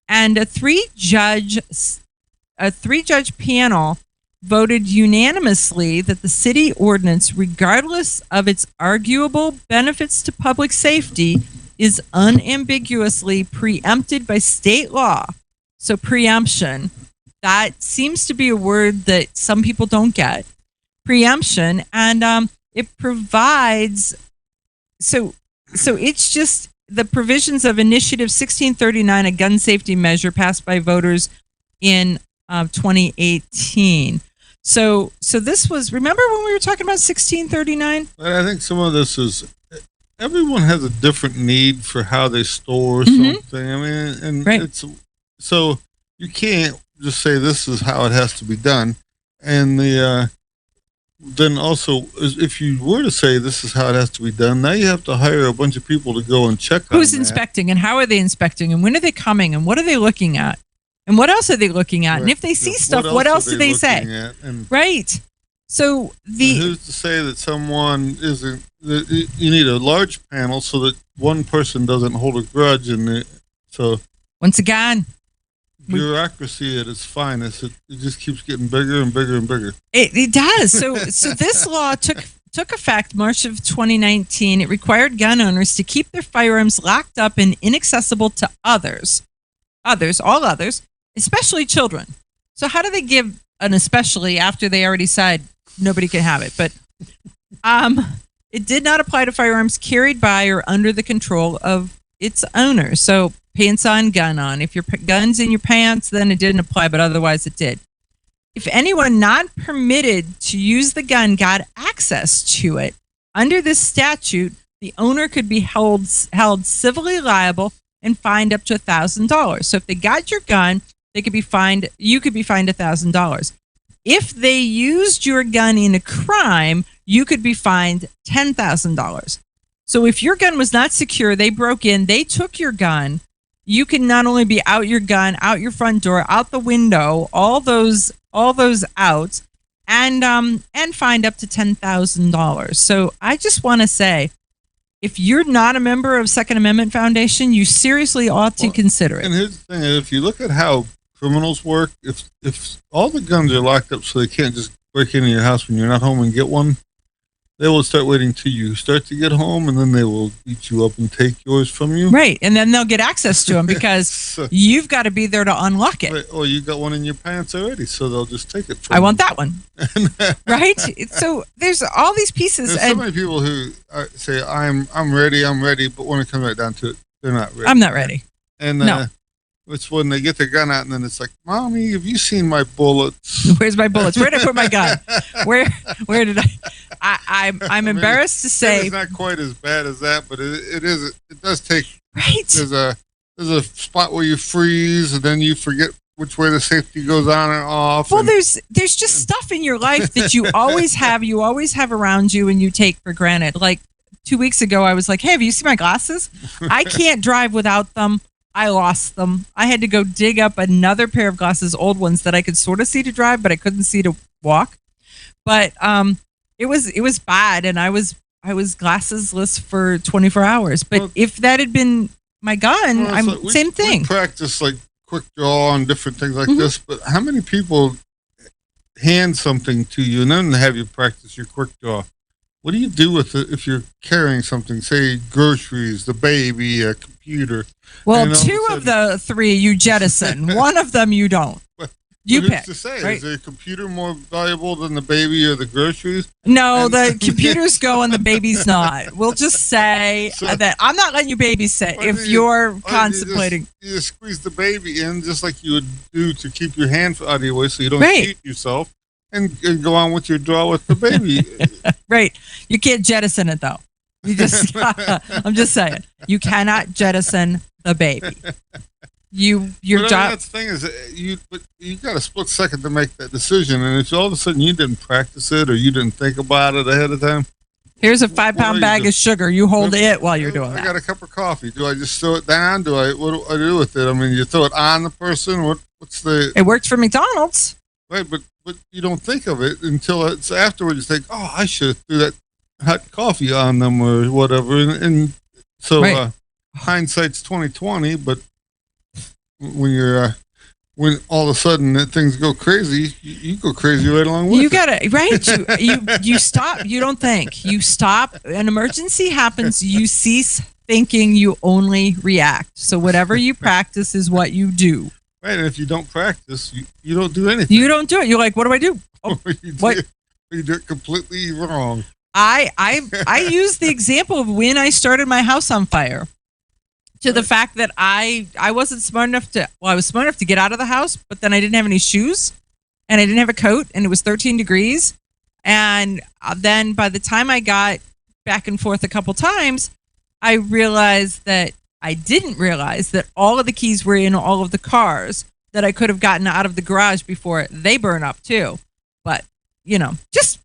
And a three-judge panel voted unanimously that the city ordinance, regardless of its arguable benefits to public safety, is unambiguously preempted by state law. So preemption, that seems to be a word that some people don't get. Preemption, and it provides, so it's just the provisions of Initiative 1639, a gun safety measure passed by voters in 2018. So this was, remember when we were talking about 1639? But I think some of this is, everyone has a different need for how they store Mm-hmm. something. I mean, and it's, so you can't just say this is how it has to be done. And then also, if you were to say this is how it has to be done, now you have to hire a bunch of people to go and check on Who's that. inspecting, and how are they inspecting, and when are they coming, and what are they looking at, and what else are they looking at, and if they see stuff, what else do they say? Right. So and who's to say that someone isn't? You need a large panel so that one person doesn't hold a grudge, and so once again, bureaucracy at its finest. It just keeps getting bigger and bigger and bigger. It does. So this law took effect March of 2019. It required gun owners to keep their firearms locked up and inaccessible to all others, especially children. So how do they give an especially after they already said nobody can have it? But it did not apply to firearms carried by or under the control of its owner. So pants on, gun on. If your gun's in your pants, then it didn't apply, but otherwise it did. If anyone not permitted to use the gun got access to it, under this statute, the owner could be held civilly liable and fined up to $1,000. So if they got your gun, you could be fined $1,000. If they used your gun in a crime, you could be fined $10,000. So if your gun was not secure, they broke in, they took your gun, you can not only be out your gun, out your front door, out the window, all those out, and fined up to $10,000. So I just want to say, if you're not a member of Second Amendment Foundation, you seriously ought to consider it. And here's the thing: if you look at how criminals work, if all the guns are locked up so they can't just break into your house when you're not home and get one, they will start waiting till you start to get home, and then they will beat you up and take yours from you. Right, and then they'll get access to them because you've got to be there to unlock it. Right. Or you got one in your pants already, so they'll just take it from I you. want that one. Right? So there's all these pieces. There's so many people who say, I'm ready, but when it comes right down to it, they're not ready. I'm not ready. And no. It's when they get their gun out, and then it's like, Mommy, have you seen my bullets? Where's my bullets? Where did I put my gun? Where did I'm embarrassed to say it's not quite as bad as that, but it does take. Right. There's a spot where you freeze, and then you forget which way the safety goes on and off. Well, there's just stuff in your life that you always have around you, and you take for granted. Like 2 weeks ago, I was like, hey, have you seen my glasses? I can't drive without them. I lost them. I had to go dig up another pair of glasses, old ones that I could sort of see to drive, but I couldn't see to walk. But it was bad, and I was glassesless for 24 hours. But if that had been my gun, same thing. We practice like quick draw and different things like this, but how many people hand something to you and then have you practice your quick draw? What do you do with it if you're carrying something, say groceries, the baby, a computer? Well, two of the three you jettison. One of them you don't. You pick. To say, right? Is the computer more valuable than the baby or the groceries? No, the computer's go and the baby's not. We'll just say that I'm not letting you babysit if you're contemplating. You just squeeze the baby in just like you would do to keep your hand out of your way so you don't cheat yourself, and go on with your draw with the baby. Right. You can't jettison it, though. You just I'm just saying. You cannot jettison the baby. Your job. That's the thing is, you got a split second to make that decision, and if all of a sudden you didn't practice it or you didn't think about it ahead of time. Here's a 5-pound bag of sugar. You hold it while you're doing that. I got a cup of coffee. Do I just throw it down? What do I do with it? I mean, you throw it on the person. What's the? It worked for McDonald's. Right, but you don't think of it until it's afterwards. You think, oh, I should have threw that hot coffee on them or whatever, and so hindsight's 20/20. But when you're when all of a sudden things go crazy, you go crazy right along with you. Gotta you stop. You don't think. You stop. An emergency happens. You cease thinking. You only react. So whatever you practice is what you do. Right, and if you don't practice, you don't do anything. You don't do it. You're like, what do I do? Oh, you do it completely wrong. I use the example of when I started my house on fire. To the fact that I wasn't smart enough to, I was smart enough to get out of the house, but then I didn't have any shoes. and I didn't have a coat, and it was 13 degrees. And then by the time I got back and forth a couple times, I realized that I didn't realize that all of the keys were in all of the cars that I could have gotten out of the garage before they burn up too. But, just,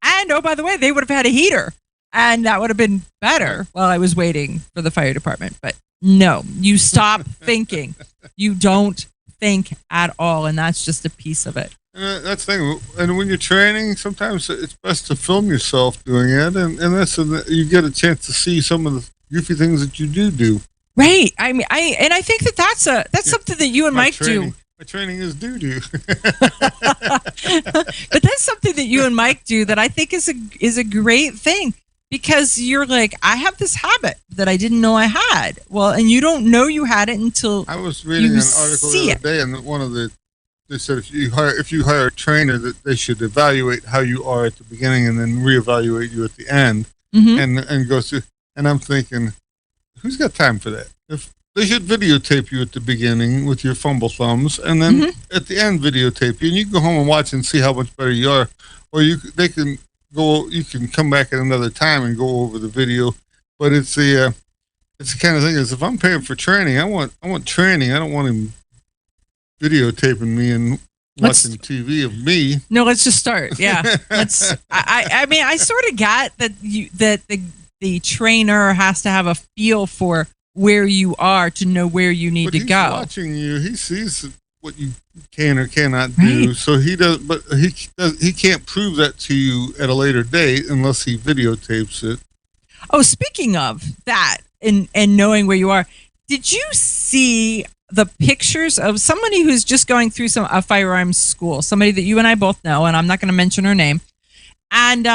and oh, by the way, they would have had a heater, and that would have been better while I was waiting for the fire department. But no, you stop thinking. You don't think at all, and that's just a piece of it. And that's the thing. And when you're training, sometimes it's best to film yourself doing it, and you get a chance to see some of the goofy things that you do. Right. I mean, I think that's something that you and Mike do. My training is doo-doo. But that's something that you and Mike do that I think is a great thing, because you're like, I have this habit that I didn't know I had. Well, and you don't know you had it until I was reading an article the other day, and they said if you hire a trainer, that they should evaluate how you are at the beginning and then reevaluate you at the end, and go through. And I'm thinking, who's got time for that? If they should videotape you at the beginning with your fumble thumbs, and then at the end videotape you, and you can go home and watch and see how much better you are, or you can come back at another time and go over the video. But it's the kind of thing is, if I'm paying for training, I want training. I don't want him videotaping me and watching TV of me. No, let's just start. Yeah, I mean, I sort of got that the trainer has to have a feel for where you are to know where you need to go. He's watching you. He sees what you can or cannot do. So he does, but he can't prove that to you at a later date unless he videotapes it. Oh, speaking of that and knowing where you are, did you see the pictures of somebody who's just going through a firearms school, somebody that you and I both know, and I'm not going to mention her name. And,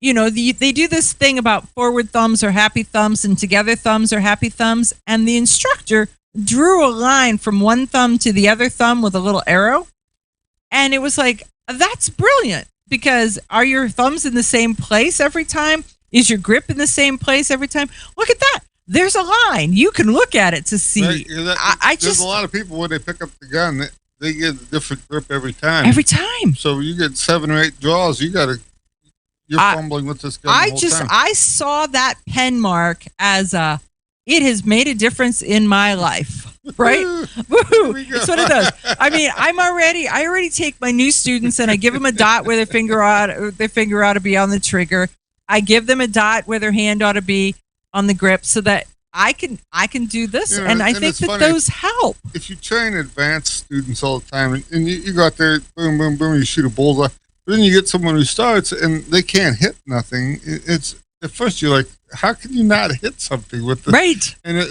they do this thing about forward thumbs or happy thumbs and together thumbs or happy thumbs. And the instructor drew a line from one thumb to the other thumb with a little arrow. And it was like, that's brilliant, because are your thumbs in the same place every time? Is your grip in the same place every time? Look at that. There's a line. You can look at it to see. Right. There's a lot of people when they pick up the gun, they get a different grip every time. Every time. So you get 7 or 8 draws. You're fumbling with this gun the whole time. I saw that pen mark as it has made a difference in my life. Right? Woohoo! That's what it does. I mean, I already take my new students and I give them a dot where their finger ought to be on the trigger. I give them a dot where their hand ought to be on the grip, so that I can do this, and I think that funny, those help. If you train advanced students all the time, and you go out there, boom, boom, boom, you shoot a bullseye, but then you get someone who starts and they can't hit nothing. It's at first you're like, how can you not hit something with this? Right. And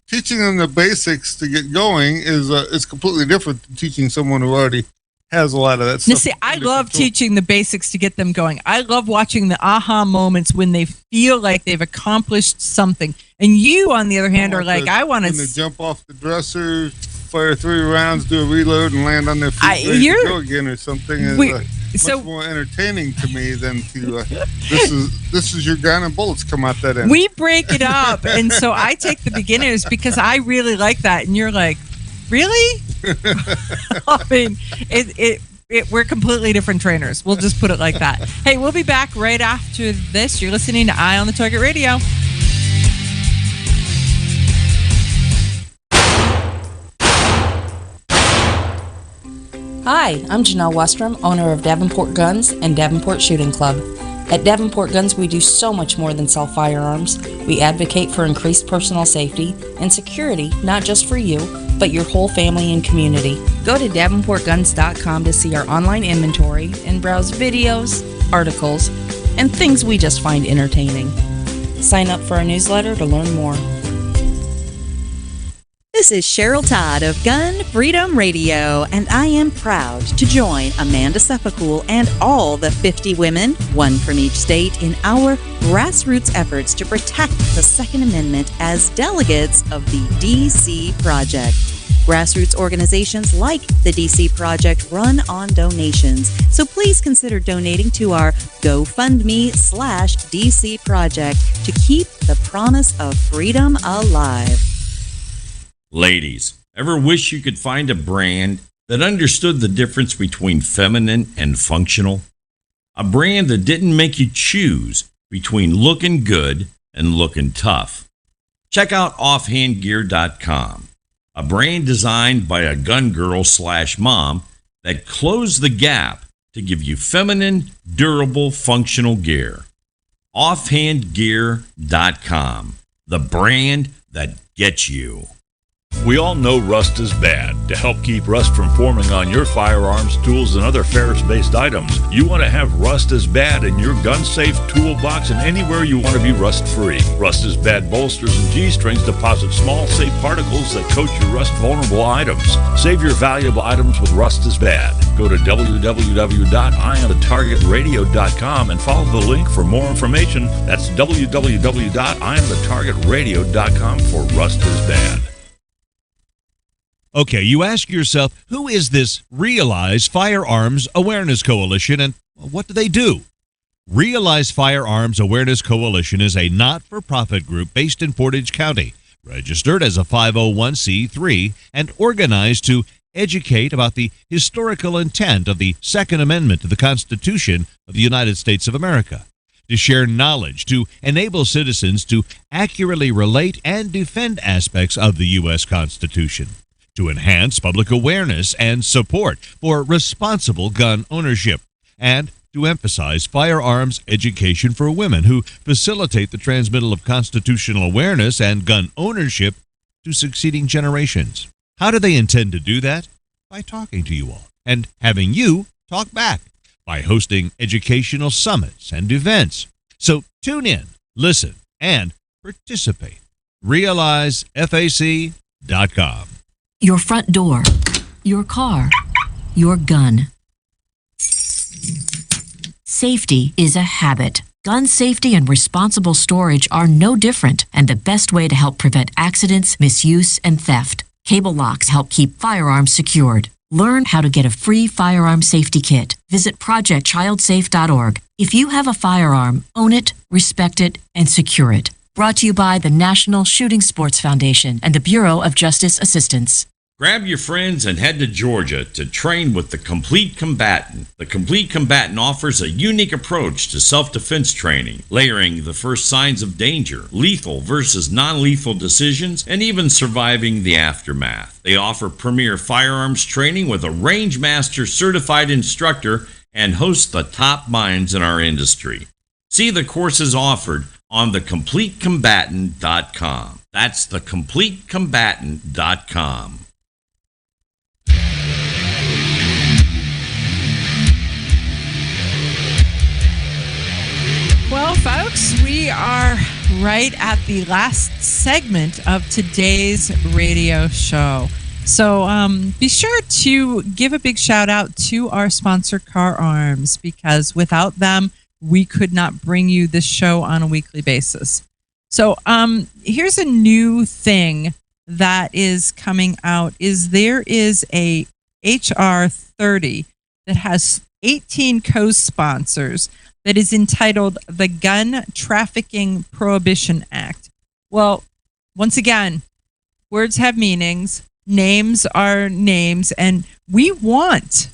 teaching them the basics to get going is completely different than teaching someone who already has a lot of that stuff. Now, see, I love teaching the basics to get them going. I love watching the aha moments when they feel like they've accomplished something. And you, on the other hand, are like, I want to... When they jump off the dresser, fire 3 rounds, do a reload, and land on their feet ready to go again or something is much more entertaining to me than to... this is your gun and bullets come out that end. We break it up, and so I take the beginners because I really like that. And you're like, really? I mean, we're completely different trainers. We'll just put it like that. Hey, we'll be back right after this. You're listening to Eye on the Target Radio. Hi, I'm Janelle Westrom, owner of Davenport Guns and Davenport Shooting Club. At Davenport Guns, we do so much more than sell firearms. We advocate for increased personal safety and security, not just for you, but your whole family and community. Go to DavenportGuns.com to see our online inventory and browse videos, articles, and things we just find entertaining. Sign up for our newsletter to learn more. This is Cheryl Todd of Gun Freedom Radio, and I am proud to join Amanda Seppacool and all the 50 women, one from each state, in our grassroots efforts to protect the Second Amendment as delegates of the DC Project. Grassroots organizations like the DC Project run on donations, so please consider donating to our GoFundMe/DC Project to keep the promise of freedom alive. Ladies, ever wish you could find a brand that understood the difference between feminine and functional. A brand that didn't make you choose between looking good and looking tough. Check out offhandgear.com, a brand designed by a gun girl / mom that closed the gap to give you feminine, durable, functional gear. Offhandgear.com, the brand that gets you. We all know rust is bad. To help keep rust from forming on your firearms, tools, and other ferrous-based items, you want to have Rust is Bad in your gun-safe toolbox and anywhere you want to be rust-free. Rust is Bad bolsters and G-strings deposit small, safe particles that coat your rust-vulnerable items. Save your valuable items with Rust is Bad. Go to www.IamTheTargetRadio.com and follow the link for more information. That's www.IamTheTargetRadio.com for Rust is Bad. Okay, you ask yourself, who is this Realize Firearms Awareness Coalition and what do they do? Realize Firearms Awareness Coalition is a not-for-profit group based in Portage County, registered as a 501c3 and organized to educate about the historical intent of the Second Amendment to the Constitution of the United States of America, to share knowledge, to enable citizens to accurately relate and defend aspects of the U.S. Constitution, to enhance public awareness and support for responsible gun ownership, and to emphasize firearms education for women who facilitate the transmittal of constitutional awareness and gun ownership to succeeding generations. How do they intend to do that? By talking to you all and having you talk back by hosting educational summits and events. So tune in, listen, and participate. RealizeFAC.com. Your front door, your car, your gun. Safety is a habit. Gun safety and responsible storage are no different, and the best way to help prevent accidents, misuse, and theft. Cable locks help keep firearms secured. Learn how to get a free firearm safety kit. Visit projectchildsafe.org. If you have a firearm, own it, respect it, and secure it. Brought to you by the National Shooting Sports Foundation and the Bureau of Justice Assistance. Grab your friends and head to Georgia to train with the Complete Combatant. The Complete Combatant offers a unique approach to self-defense training, layering the first signs of danger, lethal versus non-lethal decisions, and even surviving the aftermath. They offer premier firearms training with a range master certified instructor and host the top minds in our industry. See the courses offered on thecompletecombatant.com. That's thecompletecombatant.com. Well, folks, we are right at the last segment of today's radio show. So be sure to give a big shout out to our sponsor, Car Arms, because without them, we could not bring you this show on a weekly basis. So here's a new thing that is coming out is there is a HR 30 that has 18 co-sponsors that is entitled the Gun Trafficking Prohibition Act. Well, once again, words have meanings, names are names, and we want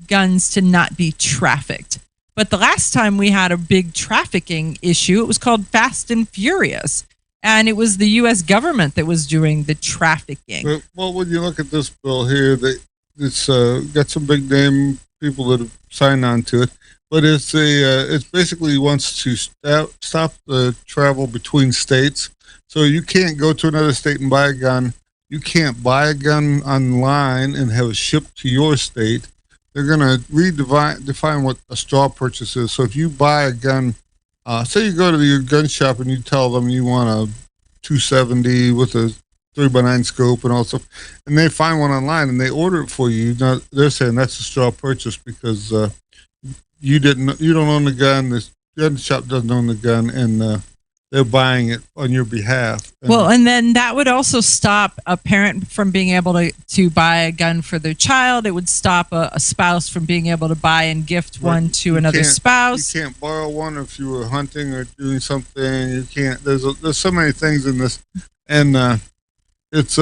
guns to not be trafficked. But the last time we had a big trafficking issue, it was called Fast and Furious. And it was the U.S. government that was doing the trafficking. Well, when you look at this bill here, it's got some big name people that have signed on to it. But it's basically wants to stop the travel between states. So you can't go to another state and buy a gun. You can't buy a gun online and have it shipped to your state. They're going to define what a straw purchase is. So if you buy a gun, say you go to your gun shop and you tell them you want a 270 with a 3x9 scope and all stuff, and they find one online and they order it for you. Now, they're saying that's a straw purchase because you don't own the gun. The gun shop doesn't own the gun, and they're buying it on your behalf. And then that would also stop a parent from being able to buy a gun for their child. It would stop a spouse from being able to buy and gift one to another spouse. You can't borrow one if you were hunting or doing something. You can't. There's so many things in this, and it's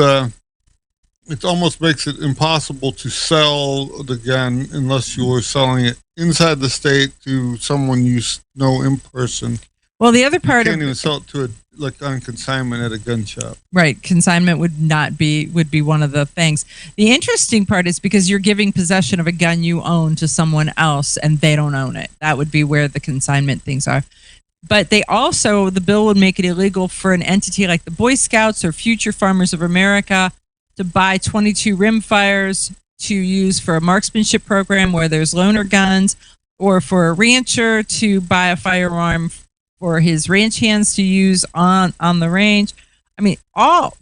it almost makes it impossible to sell the gun unless you were selling it inside the state to someone you know in person. Well, the other part you can't even sell it to on consignment at a gun shop. Right, consignment would be one of the things. The interesting part is because you're giving possession of a gun you own to someone else and they don't own it. That would be where the consignment things are. But the bill would make it illegal for an entity like the Boy Scouts or Future Farmers of America to buy 22 rimfires to use for a marksmanship program where there's loaner guns, or for a rancher to buy a firearm for his ranch hands to use on the range. I mean, all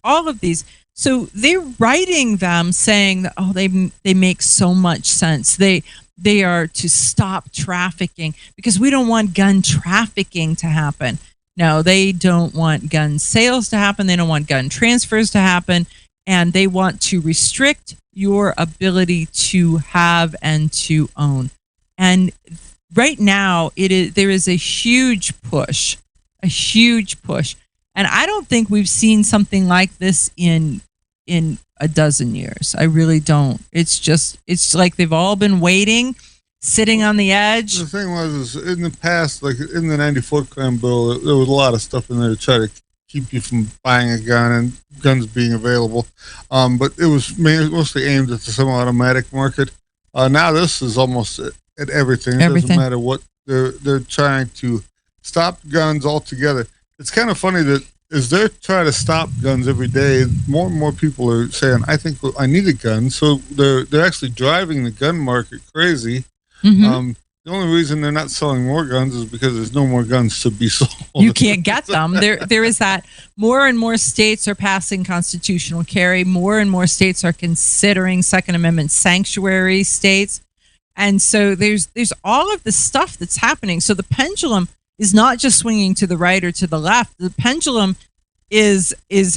of these. So they're writing them saying that, they make so much sense. They are to stop trafficking because we don't want gun trafficking to happen. No, they don't want gun sales to happen. They don't want gun transfers to happen. And they want to restrict your ability to have and to own. And right now, there is a huge push. And I don't think we've seen something like this in a dozen years. I really don't. It's like they've all been waiting, sitting on the edge. The thing is in the past, like in the 94 crime bill, there was a lot of stuff in there to try to keep you from buying a gun and guns being available. But it was mostly aimed at the semi-automatic market. Now this is almost at everything. It doesn't matter what they're trying to stop guns altogether. It's kind of funny that as they're trying to stop guns every day, more and more people are saying, I think I need a gun. So they're actually driving the gun market crazy. Mm-hmm. The only reason they're not selling more guns is because there's no more guns to be sold. You can't get them. There is that. More and more states are passing constitutional carry. More and more states are considering Second Amendment sanctuary states. And so there's all of the stuff that's happening. So the pendulum is not just swinging to the right or to the left. The pendulum is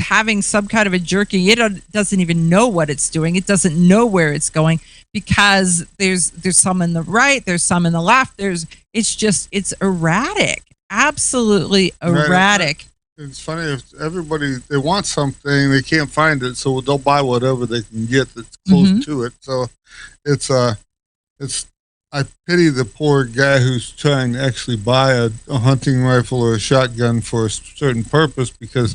having some kind of a jerking. It doesn't even know what it's doing. It doesn't know where it's going because there's some in the right, there's some in the left. It's erratic, absolutely erratic. It's funny if everybody they want something, they can't find it, so they'll buy whatever they can get that's close to it. So it's I pity the poor guy who's trying to actually buy a hunting rifle or a shotgun for a certain purpose because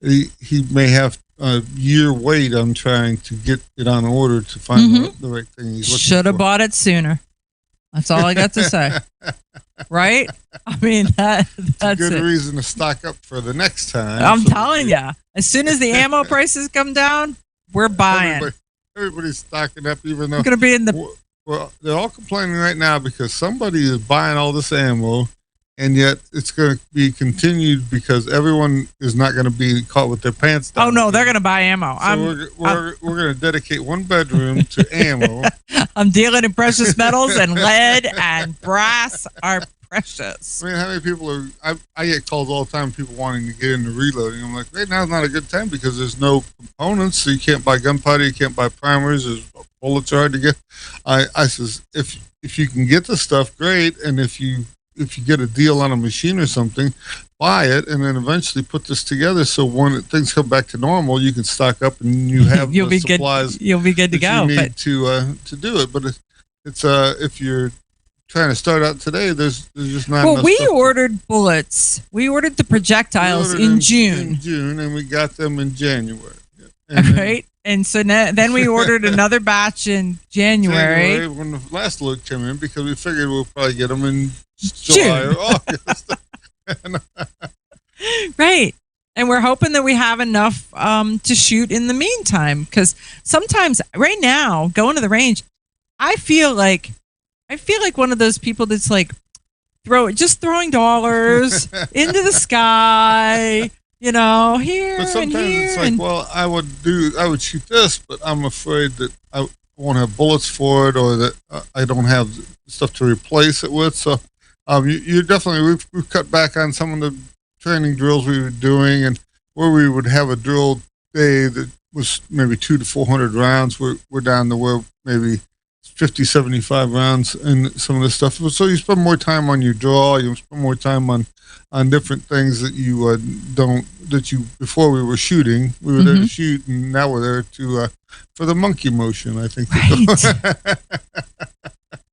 he may have a year wait on trying to get it on order to find the right thing he's looking for. Should have bought it sooner. That's all I got to say. Right? I mean, that's a good reason to stock up for the next time. I'm telling you, as soon as the ammo prices come down, we're buying. Everybody's stocking up, even though going to be in the. Well, they're all complaining right now because somebody is buying all this ammo, and yet it's going to be continued because everyone is not going to be caught with their pants down. Oh no, they're going to buy ammo. So we're going to dedicate one bedroom to ammo. I'm dealing in precious metals, and lead and brass are precious. I mean, how many people are? I get calls all the time. People wanting to get into reloading. I'm like, right now's not a good time because there's no components, so you can't buy gunpowder, you can't buy primers. Bullets are hard to get. I says if you can get the stuff, great, and if you get a deal on a machine or something, buy it, and then eventually put this together. So when things come back to normal, you can stock up and you have the supplies. You'll be good to go. You need to do it, but it's if you're trying to start out today, there's just not. Well, enough we stuff ordered bullets. We ordered the projectiles in June. In June, and we got them in January. Right. And so then we ordered another batch in January when the last load came in because we figured we'll probably get them in July or August. Right. And we're hoping that we have enough to shoot in the meantime because sometimes right now going to the range, I feel like one of those people that's like throwing dollars into the sky. You know, here but sometimes and here. It's like, well, I would shoot this, but I'm afraid that I won't have bullets for it, or that I don't have stuff to replace it with. So, you definitely we've cut back on some of the training drills we were doing, and where we would have a drill day that was maybe 200 to 400 rounds. We're down to where maybe 50, 75 rounds in some of this stuff. So you spend more time on your draw. You spend more time on different things that you before we were shooting. We were there to shoot, and now we're there to for the monkey motion, I think. Right.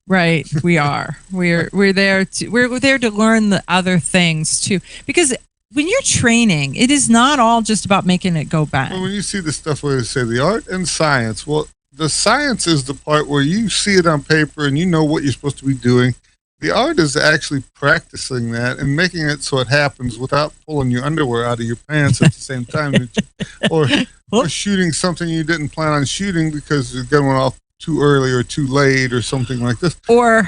Right, we are. We're there to learn the other things too, because when you're training, it is not all just about making it go bang. Well, when you see the stuff where they say the art and science, well, the science is the part where you see it on paper and you know what you're supposed to be doing. The art is actually practicing that and making it so it happens without pulling your underwear out of your pants at the same time, or shooting something you didn't plan on shooting because your gun went off too early or too late or something like this. Or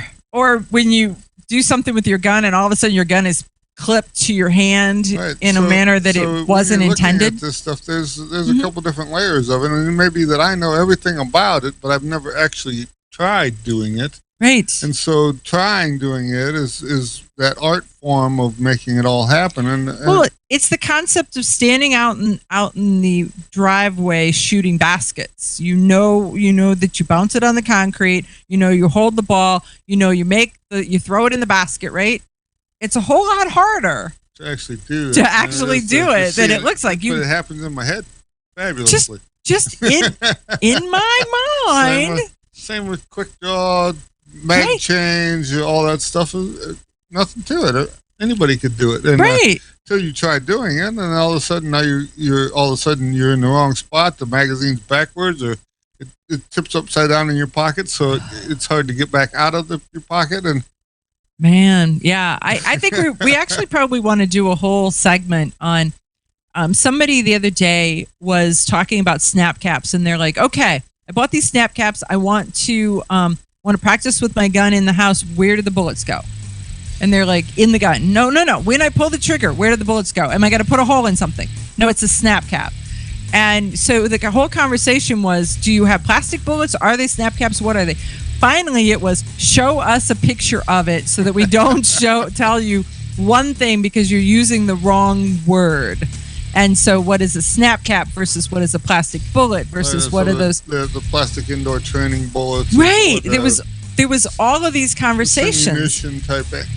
when you do something with your gun and all of a sudden your gun is clipped to your hand in a manner that it wasn't intended. At this stuff, there's a couple different layers of it, and it may be that I know everything about it, but I've never actually tried doing it. Right. And so doing it is that art form of making it all happen. And well, it's the concept of standing out in the driveway shooting baskets. You know that you bounce it on the concrete. You hold the ball. You throw it in the basket. Right. It's a whole lot harder to actually do it than it looks like. But it happens in my head fabulously. Just in my mind. Same with quick draw, mag change, all that stuff. Nothing to it. Anybody could do it. And, until you try doing it, and then all of a sudden now you're in the wrong spot. The magazine's backwards, or it tips upside down in your pocket, so it's hard to get back out of your pocket. And man, yeah, I think we actually probably want to do a whole segment on. Somebody the other day was talking about snap caps, and they're like, okay, I bought these snap caps. I want to practice with my gun in the house. Where do the bullets go? And they're like, in the gun. No. When I pull the trigger, where do the bullets go? Am I going to put a hole in something? No, it's a snap cap. And so the whole conversation was, do you have plastic bullets? Are they snap caps? What are they? Finally, it was, show us a picture of it so that we don't tell you one thing because you're using the wrong word. And so what is a snap cap versus what is a plastic bullet versus what are those? The plastic indoor training bullets. Right. There was all of these conversations.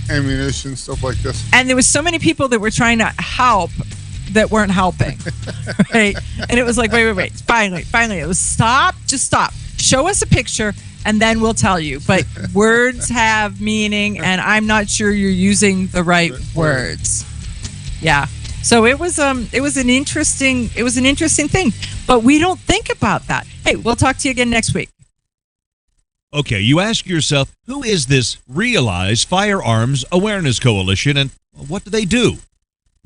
Ammunition, stuff like this. And there was so many people that were trying to help that weren't helping. Right. And it was like, wait. Finally, it was just stop. Show us a picture and then we'll tell you. But words have meaning and I'm not sure you're using the right words. Yeah. So it was an interesting thing, but we don't think about that. Hey, we'll talk to you again next week. Okay, you ask yourself, who is this Realize Firearms Awareness Coalition and what do they do?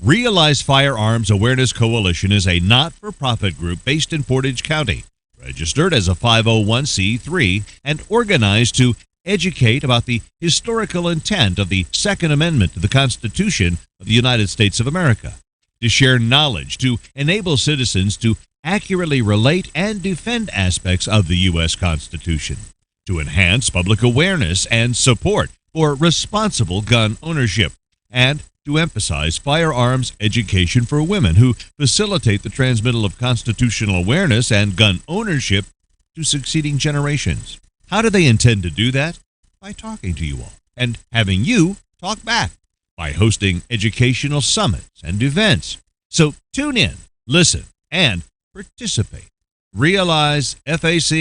Realize Firearms Awareness Coalition is a not-for-profit group based in Portage County, registered as a 501c3 and organized to educate about the historical intent of the Second Amendment to the Constitution of the United States of America, to share knowledge, to enable citizens to accurately relate and defend aspects of the U.S. Constitution, to enhance public awareness and support for responsible gun ownership, and to emphasize firearms education for women who facilitate the transmittal of constitutional awareness and gun ownership to succeeding generations. How do they intend to do that? By talking to you all and having you talk back by hosting educational summits and events. So tune in, listen, and participate. Realize FAC